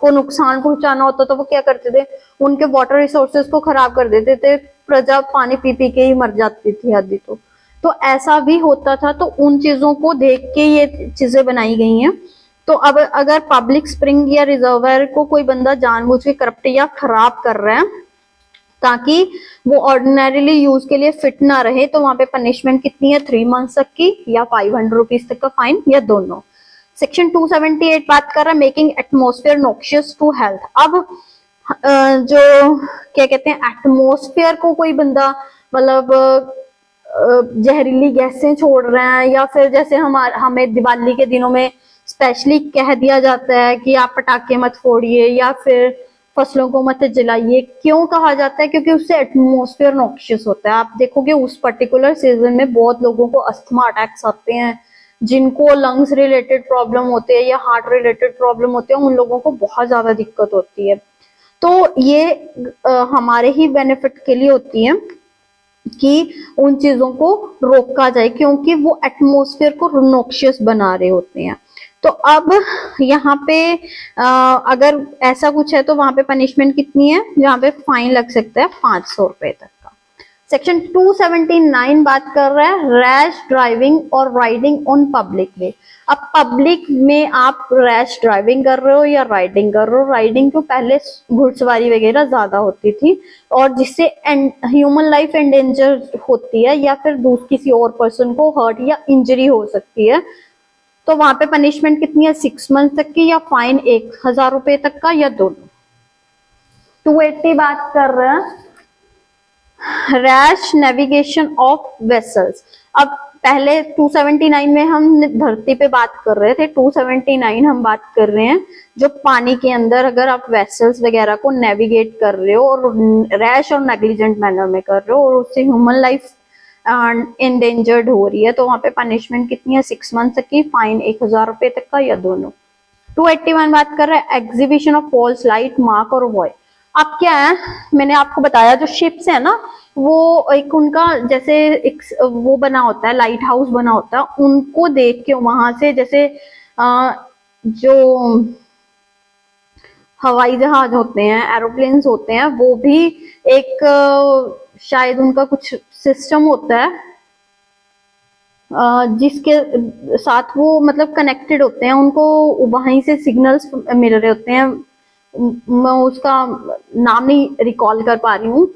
को नुकसान पहुंचाना होता तो वो क्या करते थे, उनके वाटर रिसोर्सेज को खराब कर देते थे, प्रजा पानी पी पी के ही मर जाती थी आदि। तो ऐसा भी होता था, तो उन चीजों को देख के ये चीजें बनाई गई हैं। तो अब अगर पब्लिक स्प्रिंग या रिजर्वायर को कोई बंदा जानबूझ के करप्ट या खराब कर रहा है ताकि वो ऑर्डिनरीली यूज के लिए फिट ना रहे, तो वहां पे पनिशमेंट कितनी है, 3 मंथ तक की, या 500 रुपीज तक का फाइन, या दोनों। सेक्शन 278 बात कर रहा है making atmosphere noxious to health. अब जो क्या कहते हैं, एटमोस्फेयर को कोई बंदा मतलब जहरीली गैसें छोड़ रहे हैं, या फिर जैसे हमें दिवाली के दिनों में स्पेशली कह दिया जाता है कि आप पटाखे मत फोड़िए या फिर फसलों को मत जलाइए। क्यों कहा जाता है? क्योंकि उससे एटमोस्फेयर नॉक्शियस होता है। आप देखोगे उस पर्टिकुलर सीजन में बहुत लोगों को अस्थमा अटैक्स आते हैं, जिनको लंग्स रिलेटेड प्रॉब्लम होते हैं या हार्ट रिलेटेड प्रॉब्लम होते हैं, उन लोगों को बहुत ज्यादा दिक्कत होती है। तो ये हमारे ही बेनिफिट के लिए होती है कि उन चीजों को रोका जाए, क्योंकि वो एटमोस्फेयर को नॉक्शियस बना रहे होते हैं। तो अब यहाँ पे अगर ऐसा कुछ है तो वहां पे पनिशमेंट कितनी है, जहाँ पे फाइन लग सकता है 500 रुपए तक का। सेक्शन 279 बात कर रहा है रैश ड्राइविंग और राइडिंग ऑन पब्लिक वे। अब पब्लिक में आप रैश ड्राइविंग कर रहे हो या राइडिंग कर रहे हो, राइडिंग तो पहले घुड़सवारी वगैरह ज्यादा होती थी और जिससे ह्यूमन लाइफ एंडेंजर होती है या फिर किसी और पर्सन को हर्ट या इंजरी हो सकती है, तो वहां पे पनिशमेंट कितनी है, 6 मंथ तक की या फाइन 1000 रुपए तक का या दोनों। 280 बात कर रहे हैं रैश नेविगेशन ऑफ वेसल्स। अब पहले 279 में हम धरती पे बात कर रहे थे, 279 हम बात कर रहे हैं जो पानी के अंदर अगर आप वेसल्स वगैरह को नेविगेट कर रहे हो और रैश और नेग्लिजेंट मैनर में कर रहे हो और उससे ह्यूमन लाइफ एंडेंजर्ड हो रही है, तो वहां पे पनिशमेंट कितनी है, 6 मंथ तक की, फाइन 1000 रुपए तक का या दोनों। 281 बात कर रहा है exhibition of false light, Mark और वॉय। अब क्या है, मैंने आपको बताया जो शिप्स है ना, वो एक उनका जैसे एक वो बना होता है, लाइट हाउस बना होता है, उनको देख के वहां से जैसे जो हवाई जहाज होते हैं, एरोप्लेन्स होते हैं, वो भी एक शायद उनका कुछ सिस्टम होता है जिसके साथ वो मतलब कनेक्टेड होते हैं, उनको वहीं से सिग्नल्स मिल रहे होते हैं। मैं उसका नाम नहीं रिकॉल कर पा रही हूँ,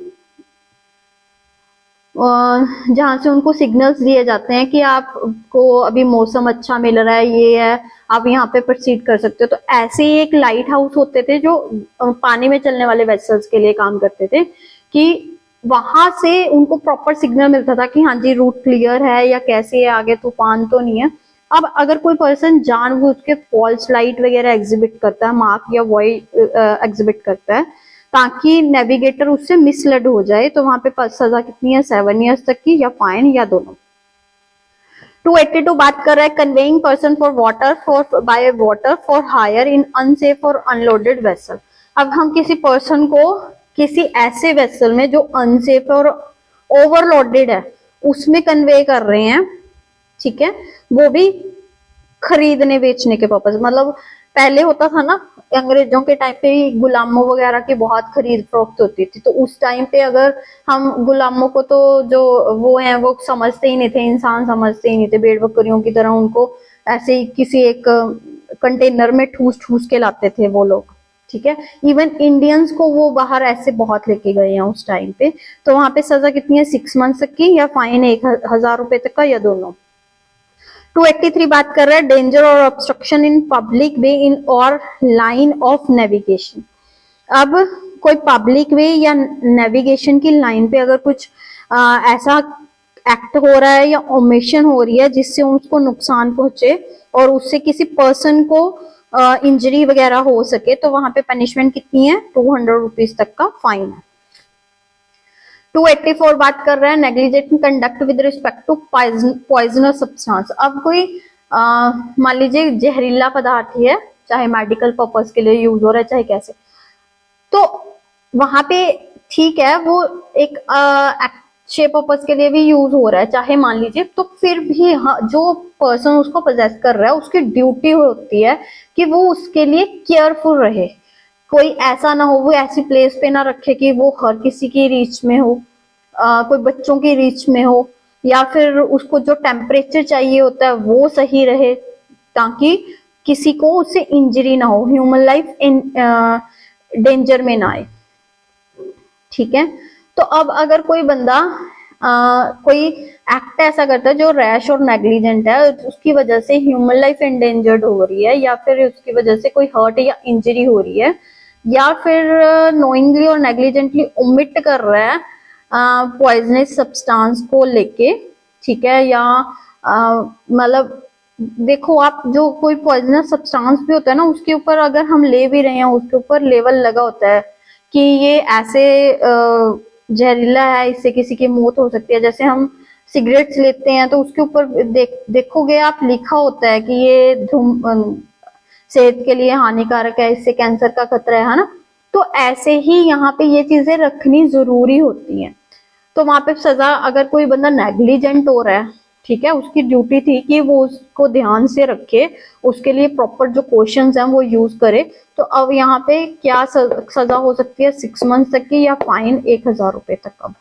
जहां से उनको सिग्नल्स दिए जाते हैं कि आपको अभी मौसम अच्छा मिल रहा है, ये है, आप यहाँ पे प्रोसीड कर सकते हो। तो ऐसे ही एक लाइट हाउस होते थे जो पानी में चलने वाले वेसल्स के लिए काम करते थे, कि वहां से उनको प्रॉपर सिग्नल मिलता था कि हाँ जी रूट क्लियर है या कैसे है, आगे तूफान तो नहीं है। अब अगर कोई पर्सन जानबूझ के फॉल्स लाइट वगैरह एग्जिबिट करता है, मार्क या वॉय एग्जिबिट करता है ताकि नेविगेटर उससे मिसलेड हो जाए, तो वहां पे सजा कितनी है, 7 ईयर्स तक की या फाइन या दोनों। 282 बात कर रहा है conveying person for water for by water for hire in unsafe और अनलोडेड वेसल। अब हम किसी पर्सन को किसी ऐसे वेसल में जो अनसेफ और ओवरलोडेड है उसमें कन्वे कर रहे हैं, ठीक है, वो भी खरीदने बेचने के पर्पज। मतलब पहले होता था ना, अंग्रेजों के टाइम पे गुलामों वगैरह की बहुत खरीद फरोख्त होती थी, तो उस टाइम पे अगर हम गुलामों को तो जो वो हैं वो समझते ही नहीं थे, इंसान समझते ही नहीं थे, भेड़ बकरियों की तरह उनको ऐसे ही किसी एक कंटेनर में ठूस ठूस के लाते थे वो लोग, ठीक है। इवन इंडियंस को वो बाहर ऐसे बहुत लेके गए हैं उस टाइम पे। तो वहां पे सजा कितनी है, 6 मंथ तक की या फाइन 1000 रुपए तक का या दोनों। 283 बात कर रहा है डेंजर और ऑब्स्ट्रक्शन इन पब्लिक वे इन और लाइन ऑफ नेविगेशन। अब कोई पब्लिक वे या नेविगेशन की लाइन पे अगर कुछ ऐसा एक्ट हो रहा है या ओमिशन हो रही है जिससे उसको नुकसान पहुंचे और उससे किसी पर्सन को इंजरी वगैरह हो सके, तो वहां पे पनिशमेंट कितनी है, 200 रुपीज तक का फाइन है। 284 बात कर रहे हैं negligent conduct with respect to poisonous substance. अब कोई मान लीजिए जहरीला पदार्थ है, चाहे मेडिकल पर्पस के लिए यूज हो रहा है चाहे कैसे, तो वहां पे ठीक है वो एक अच्छे पर्पस के लिए भी यूज हो रहा है, चाहे मान लीजिए, तो फिर भी जो पर्सन उसको पोजेस कर रहा है उसकी ड्यूटी होती है कि वो उसके लिए केयरफुल रहे, कोई ऐसा ना हो, वो ऐसी प्लेस पे ना रखे कि वो हर किसी की रीच में हो, कोई बच्चों की रीच में हो, या फिर उसको जो टेम्परेचर चाहिए होता है वो सही रहे ताकि किसी को उससे इंजरी ना हो, ह्यूमन लाइफ डेंजर में ना आए, ठीक है। तो अब अगर कोई बंदा कोई एक्ट ऐसा करता है जो रैश और नेग्लिजेंट है, उसकी वजह से ह्यूमन लाइफ एंडेंजर्ड हो रही है या फिर उसकी वजह से कोई हर्ट या इंजरी हो रही है, या फिर नोइंगली और नेग्लिजेंटली ओमिट कर रहा है पॉइजनस सब्सटेंस को लेके, ठीक है, या मतलब देखो आप जो कोई पॉइजनस सब्सटेंस भी होता है ना, उसके ऊपर अगर हम ले भी रहे हैं उसके ऊपर लेवल लगा होता है कि ये ऐसे जहरीला है, इससे किसी की मौत हो सकती है। जैसे हम सिगरेट्स लेते हैं तो उसके ऊपर देखोगे आप लिखा होता है कि ये सेहत के लिए हानिकारक है, इससे कैंसर का खतरा है ना। तो ऐसे ही यहाँ पे ये चीजें रखनी जरूरी होती हैं। तो वहां पे सजा, अगर कोई बंदा नेग्लिजेंट हो रहा है, ठीक है, उसकी ड्यूटी थी कि वो उसको ध्यान से रखे, उसके लिए प्रॉपर जो क्वेश्चंस हैं वो यूज करे। तो अब यहाँ पे क्या सजा हो सकती है, 6 मंथ तक की या फाइन 1000 रुपए तक। अब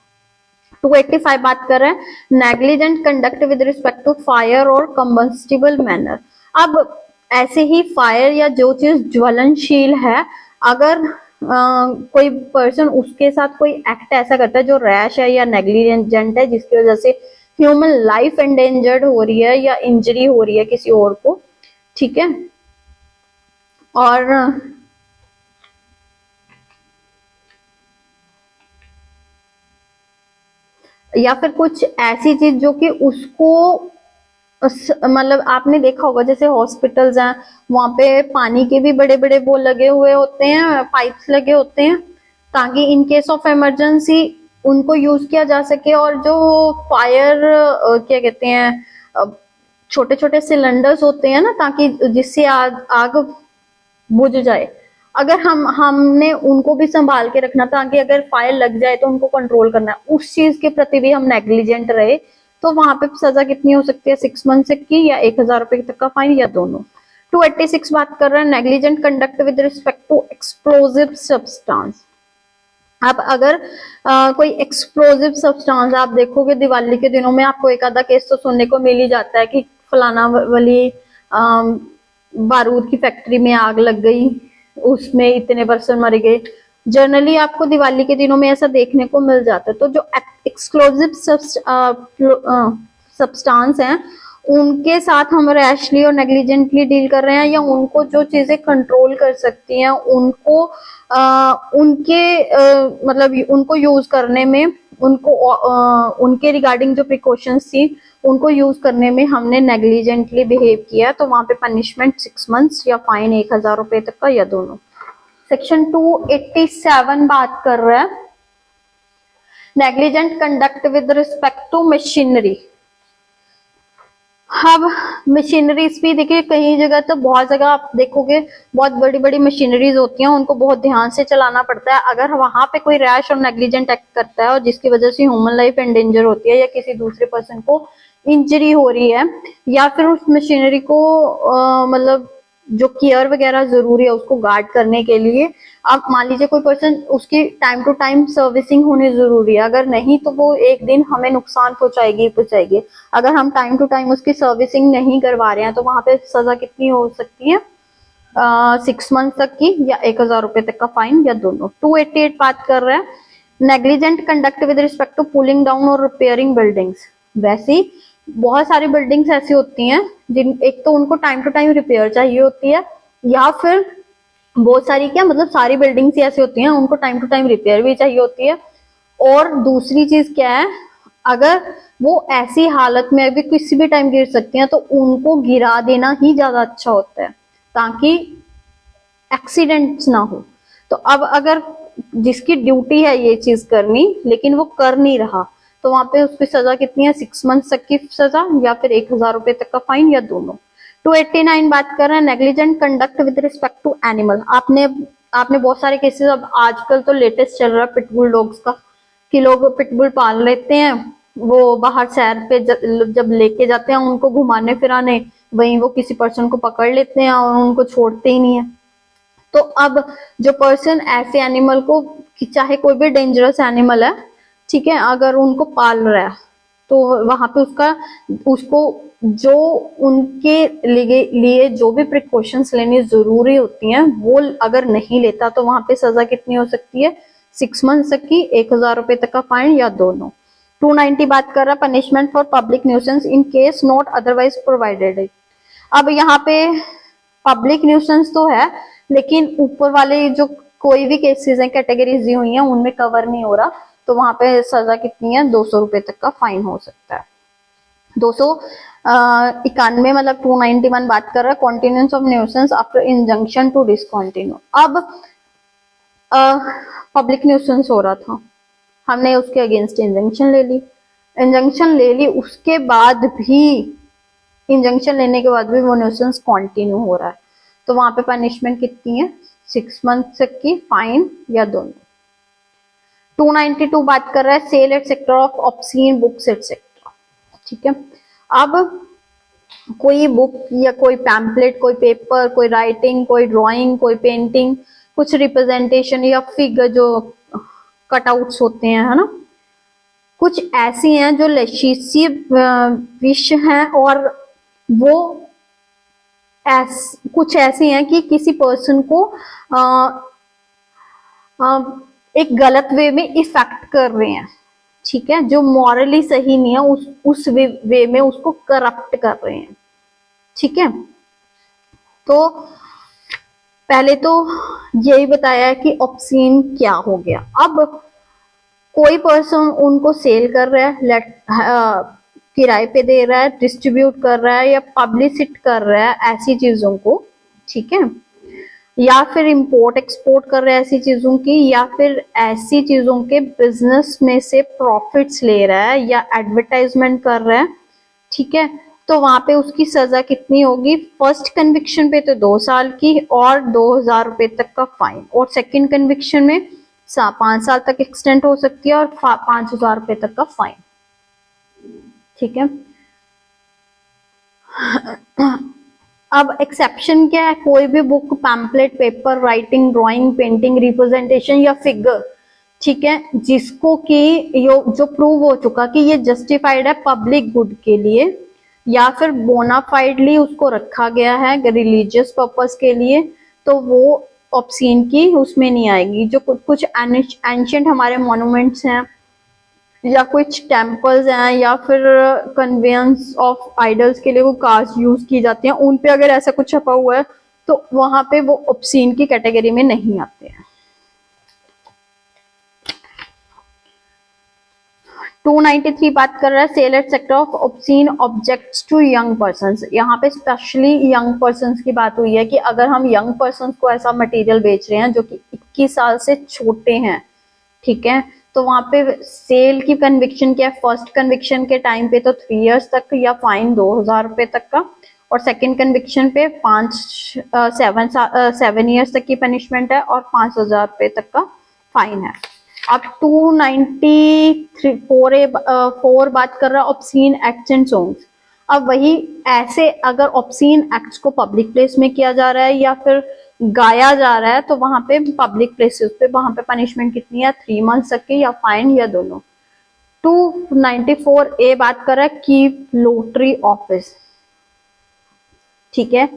285 बात कर रहे हैं negligent conduct with respect to fire और कंबस्टिबल मैनर। अब ऐसे ही फायर या जो चीज ज्वलनशील है, अगर कोई पर्सन उसके साथ कोई एक्ट ऐसा करता है जो रैश है या नेग्लिजेंट है, जिसकी वजह से ह्यूमन लाइफ एंडेंजर्ड हो रही है या इंजरी हो रही है किसी और को, ठीक है, और या फिर कुछ ऐसी चीज जो कि उसको मतलब आपने देखा होगा जैसे हॉस्पिटल्स हैं, वहां पे पानी के भी बड़े बड़े वो लगे हुए होते हैं, पाइप्स लगे होते हैं, ताकि इन केस ऑफ इमरजेंसी उनको यूज किया जा सके। और जो फायर क्या कहते हैं, छोटे छोटे सिलेंडर्स होते हैं ना, ताकि जिससे आग बुझ जाए, अगर हमने उनको भी संभाल के रखना, ताकि अगर फायर लग जाए तो उनको कंट्रोल करना है, उस चीज के प्रति भी हम नेग्लिजेंट रहे, तो वहां पे सजा कितनी हो सकती है, 6 मंथ तक की या 1000 रुपए तक का फाइन या दोनों। 286 बात कर रहे हैं negligent conduct with respect to explosive substance. अब अगर कोई एक्सप्लोजिव सब्सटेंस, आप देखोगे दिवाली के दिनों में आपको एक आधा केस तो सुनने को मिल ही जाता है कि फलाना वाली बारूद की फैक्ट्री में आग लग गई, उसमें इतने पर्सन मर गए। जनरली आपको दिवाली के दिनों में ऐसा देखने को मिल जाता है। तो जो एक्सप्लोजिव सब्सटेंस हैं, उनके साथ हम रैशली और नेग्लिजेंटली डील कर रहे हैं, या उनको जो चीजें कंट्रोल कर सकती हैं उनको मतलब उनको यूज करने में, उनको उनके रिगार्डिंग जो प्रिकॉशंस थी उनको यूज करने में हमने नेग्लिजेंटली बिहेव किया, तो वहां पे पनिशमेंट 6 मंथ्स या फाइन 1000 रुपए तक का या दोनों। सेक्शन 287 बात कर रहा है negligent conduct with respect to machinery. अब मशीनरीज भी देखिए, कई जगह तो बहुत जगह आप देखोगे बहुत बड़ी बड़ी मशीनरीज होती हैं, उनको बहुत ध्यान से चलाना पड़ता है। अगर वहां पे कोई रैश और नेग्लिजेंट एक्ट करता है और जिसकी वजह से ह्यूमन लाइफ एंडेंजर होती है या किसी दूसरे पर्सन को इंजरी हो रही है, या फिर उस मशीनरी को मतलब जो केयर वगैरह जरूरी है उसको गार्ड करने के लिए, अब मान लीजिए कोई पर्सन, उसकी टाइम टू टाइम सर्विसिंग होनी जरूरी है, अगर नहीं तो वो एक दिन हमें नुकसान पहुंचाएगी। अगर हम टाइम टू टाइम उसकी सर्विसिंग नहीं करवा रहे हैं तो वहां पे सजा कितनी हो सकती है, 6 मंथ तक की या 1000 रुपए तक का फाइन या दोनों। 288 बात कर रहे हैं negligent conduct with respect to pulling down और रिपेयरिंग बिल्डिंग्स। वैसे बहुत सारी बिल्डिंग्स ऐसी होती हैं जिन एक तो उनको टाइम टू टाइम रिपेयर चाहिए होती है, या फिर बहुत सारी क्या मतलब सारी बिल्डिंग्स ही ऐसी होती हैं उनको टाइम टू टाइम रिपेयर भी चाहिए होती है। और दूसरी चीज क्या है, अगर वो ऐसी हालत में अभी किसी भी टाइम गिर सकती हैं तो उनको गिरा देना ही ज्यादा अच्छा होता है, ताकि एक्सीडेंट्स ना हो। तो अब अगर जिसकी ड्यूटी है ये चीज करनी लेकिन वो कर नहीं रहा, तो वहां पे उसकी सजा कितनी है, 6 मंथ तक की सजा या फिर 1000 रुपए तक का फाइन या दोनों। 289 बात कर रहे हैं negligent conduct with respect to animal. आपने बहुत सारे केसेस, अब आजकल तो लेटेस्ट चल रहा है पिटबुल डॉग्स का, कि लोग पिटबुल पाल लेते हैं, वो बाहर सैर पे जब लेके जाते हैं उनको घुमाने फिराने, वहीं वो किसी पर्सन को पकड़ लेते हैं और उनको छोड़ते ही नहीं है। तो अब जो पर्सन ऐसे एनिमल को, चाहे कोई भी डेंजरस एनिमल है, ठीक है, अगर उनको पाल रहा है तो वहां पे उसको जो उनके लिए जो भी प्रिकॉशंस लेनी जरूरी होती हैं वो अगर नहीं लेता तो वहां पे सजा कितनी हो सकती है, 6 मंथ तक की, 1000 रुपए तक का फाइन या दोनों। 290 बात कर रहा है punishment for public nuisance in case not otherwise provided. अब यहाँ पे पब्लिक न्यूसेंस तो है, लेकिन ऊपर वाले जो कोई भी केसेस हैं, कैटेगरीज दी हुई हैं, उनमें कवर नहीं हो रहा, तो वहां पे सजा कितनी है, 200 रुपए तक का फाइन हो सकता है। 291 मतलब 291 बात कर रहा है continuance of nuisance after injunction to discontinue. अब पब्लिक न्यूसेंस हो रहा था, हमने उसके अगेंस्ट इंजंक्शन ले ली, उसके बाद भी इंजंक्शन लेने के बाद भी वो न्यूसेंस कंटिन्यू हो रहा है, तो वहां पे पनिशमेंट कितनी है, 6 मंथ तक की, फाइन या दोनों। 292 बात कर रहा है sale etcetera of obscene books etcetera. ठीक है, अब कोई बुक या कोई पैम्पलेट, कोई पेपर, कोई राइटिंग, कोई ड्राइंग, कोई पेंटिंग, कुछ रिप्रेजेंटेशन या फिगर जो कटआउट्स होते हैं, है ना, कुछ ऐसी हैं जो लैशियस विष हैं, और वो कुछ ऐसी हैं कि किसी पर्सन को एक गलत वे में इफेक्ट कर रहे हैं, ठीक है, जो मॉरली सही नहीं है, उस वे में उसको करप्ट कर रहे हैं, ठीक है। तो पहले तो यही बताया कि ऑब्ससीन क्या हो गया। अब कोई पर्सन उनको सेल कर रहा है, किराए पे दे रहा है, डिस्ट्रीब्यूट कर रहा है या पब्लिसिट कर रहा है ऐसी चीजों को, ठीक है, या फिर इंपोर्ट एक्सपोर्ट कर रहा है ऐसी चीजों की, या फिर ऐसी चीजों के बिजनेस में से प्रॉफिट्स ले रहा है या एडवर्टाइजमेंट कर रहा है, ठीक है, तो वहां पे उसकी सजा कितनी होगी? फर्स्ट कन्विक्शन पे तो 2 साल की और 2000 रुपए तक का फाइन, और सेकंड कन्विक्शन में 5 साल तक एक्सटेंड हो सकती है और 5000 रुपए तक का फाइन, ठीक है। अब एक्सेप्शन क्या है? कोई भी book, pamphlet, paper, writing, drawing, painting, representation या फिगर, ठीक है, जिसको कि जो प्रूव हो चुका कि ये जस्टिफाइड है पब्लिक गुड के लिए, या फिर बोनाफाइडली उसको रखा गया है रिलीजियस पर्पस के लिए, तो वो ऑब्ससीन की उसमें नहीं आएगी। जो कुछ एंशिएंट हमारे मॉन्यूमेंट्स हैं या कुछ टेम्पल्स हैं या फिर कन्वेंस ऑफ आइडल्स के लिए वो कार्स यूज की जाती हैं, उन पे अगर ऐसा कुछ छपा हुआ है तो वहां पे वो ऑब्ससीन की कैटेगरी में नहीं आते हैं। 293 बात कर रहा है sale etcetera of obscene objects to young persons. यहाँ पे स्पेशली यंग पर्संस की बात हुई है कि अगर हम यंग पर्संस को ऐसा मटेरियल बेच रहे हैं जो कि 21 साल से छोटे हैं, ठीक है, तो वहां पे सेल की कन्विक्शन क्या है? फर्स्ट कन्विक्शन के टाइम पे तो 3 इयर्स तक या फाइन 2000 रुपए तक का, और सेकंड कन्विक्शन पे 7 इयर्स तक की पनिशमेंट है और 5000 रुपए तक का फाइन है। अब 294 बात कर रहा है ऑब्ससीन एक्ट्स एंड सॉन्ग्स। अब वही ऐसे अगर ऑब्ससीन एक्ट्स को पब्लिक प्लेस में किया जा रहा है या फिर गाया जा रहा है तो वहां पे पब्लिक प्लेसेस पे वहां पे पनिशमेंट कितनी है? 3 मंथ्स तक की या फाइन या दोनों। 294 ए बात कर रहा है कीप लॉटरी ऑफिस, ठीक है।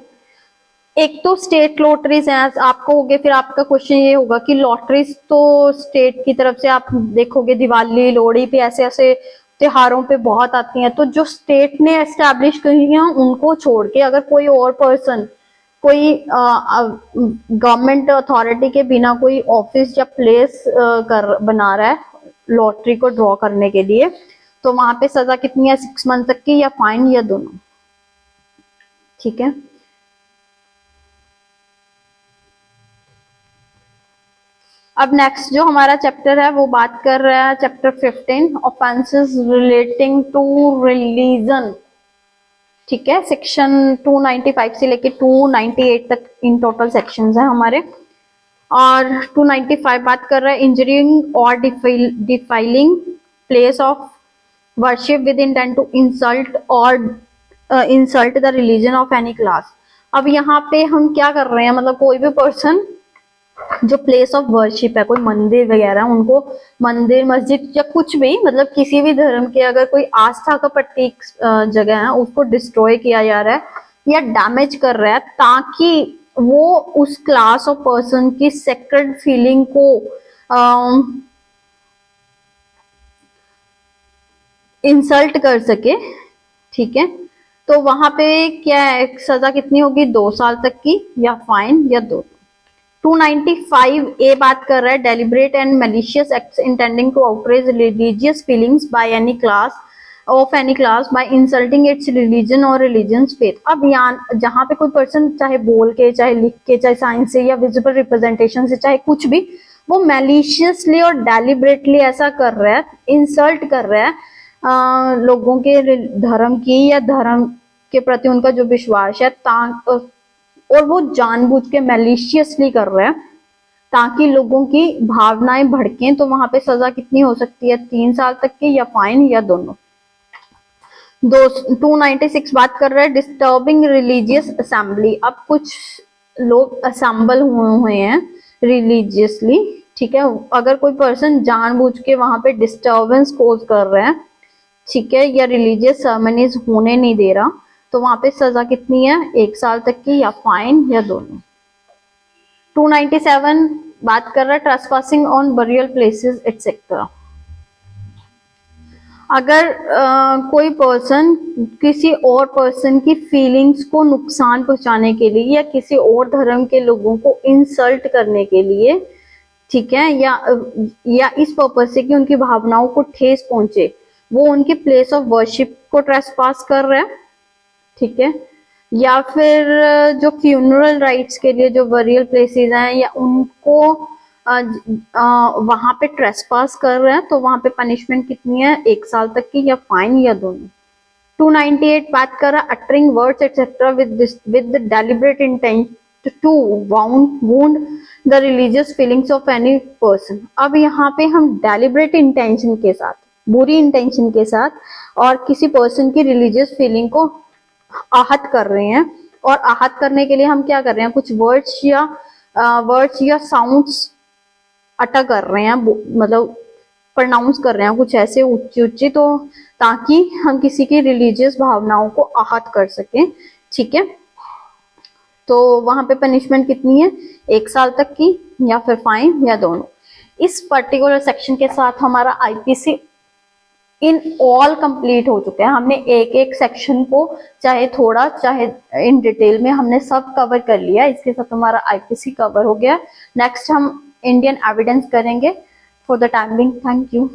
एक तो स्टेट लॉटरीज हैं आपको होगे, फिर आपका क्वेश्चन ये होगा कि लॉटरीज तो स्टेट की तरफ से आप देखोगे दिवाली, लोहड़ी पे ऐसे ऐसे त्योहारों पे बहुत आती हैं, तो जो स्टेट ने एस्टैब्लिश करी हैं उनको छोड़ के अगर कोई और पर्सन कोई गवर्नमेंट अथॉरिटी के बिना कोई ऑफिस या प्लेस बना रहा है लॉटरी को ड्रॉ करने के लिए, तो वहां पे सजा कितनी है? 6 मंथ तक की या फाइन या दोनों, ठीक है। अब नेक्स्ट जो हमारा चैप्टर है वो बात कर रहा है chapter 15 offences relating to religion, ठीक है। सेक्शन 295 से लेके 298 तक इन टोटल सेक्शंस हैं हमारे। और 295 बात कर रहा है इंजरिंग और defiling place of worship with intent to insult और insult the religion of any class. अब यहाँ पे हम क्या कर रहे हैं, मतलब कोई भी पर्सन जो प्लेस ऑफ वर्शिप है, कोई मंदिर वगैरह, उनको मंदिर, मस्जिद या कुछ भी, मतलब किसी भी धर्म के अगर कोई आस्था का प्रतीक जगह है उसको डिस्ट्रॉय किया जा रहा है या डैमेज कर रहा है ताकि वो उस क्लास ऑफ पर्सन की सेक्रेड फीलिंग को इंसल्ट कर सके, ठीक है, तो वहां पे क्या है, सजा कितनी होगी? 2 साल तक की या फाइन या दोनों। 295 ए बात कर रहा है deliberate and malicious acts intending to outrage religious feelings by any class of any class by insulting its religion और रिलीजन्स फेथ। अब यहाँ जहां पे कोई पर्सन चाहे बोल के, चाहे लिख के, चाहे साइंस से या विजिबल रिप्रेजेंटेशन से, चाहे कुछ भी, वो मैलिशियसली और डेलिब्रेटली ऐसा कर रहा है, इंसल्ट कर रहा है लोगों के धर्म की या धर्म के प्रति उनका जो विश्वास है, और वो जानबूझ के मैलिशियसली कर रहे हैं ताकि लोगों की भावनाएं भड़कें, तो वहां पे सजा कितनी हो सकती है? 3 साल तक की या फाइन या दोनों। 296 बात कर रहे हैं डिस्टर्बिंग रिलीजियस असेंबली। अब कुछ लोग असेंबल हुए हैं रिलीजियसली, ठीक है, अगर कोई पर्सन जानबूझ के वहां पे डिस्टरबेंस कोज कर रहे हैं, ठीक है, या रिलीजियस सेरेमनीज होने नहीं दे रहा, तो वहां पे सजा कितनी है, 1 साल तक की या फाइन या दोनों। 297 बात कर रहा है trespassing on burial places etcetera. अगर कोई पर्सन किसी और पर्सन की फीलिंग्स को नुकसान पहुंचाने के लिए या किसी और धर्म के लोगों को इंसल्ट करने के लिए, ठीक है, या इस पर्पज से कि उनकी भावनाओं को ठेस पहुंचे, वो उनकी प्लेस ऑफ वर्शिप को ट्रेसपास कर रहे हैं, ठीक है, या फिर जो फ्यूनरल राइट्स के लिए जो बरियल प्लेसेस हैं या उनको वहां पे ट्रेसपास कर रहे हैं, तो वहां पे पनिशमेंट कितनी है, 1 साल तक की या फाइन या दोनों। 298 बात कर रहा है uttering words etcetera with deliberate intent to wound the religious feelings of any person. अब यहाँ पे हम डेलिब्रेट इंटेंशन के साथ, बुरी इंटेंशन के साथ और किसी पर्सन की रिलीजियस फीलिंग को आहत कर रहे हैं, और आहत करने के लिए हम क्या कर रहे हैं, कुछ वर्ड्स या साउंड्स अटा कर रहे हैं, मतलब प्रोनाउंस कर रहे हैं कुछ ऐसे ऊंची ऊंची, तो ताकि हम किसी की रिलीजियस भावनाओं को आहत कर सकें, ठीक है। तो वहां पे पनिशमेंट कितनी है, 1 साल तक की या फिर फाइन या दोनों। इस पर्टिकुलर सेक्शन के साथ हमारा आईपीसी इन ऑल कंप्लीट हो चुका है। हमने एक एक सेक्शन को चाहे थोड़ा चाहे इन डिटेल में हमने सब कवर कर लिया। इसके साथ हमारा आईपीसी कवर हो गया। नेक्स्ट हम इंडियन एविडेंस करेंगे। For the time being, thank you.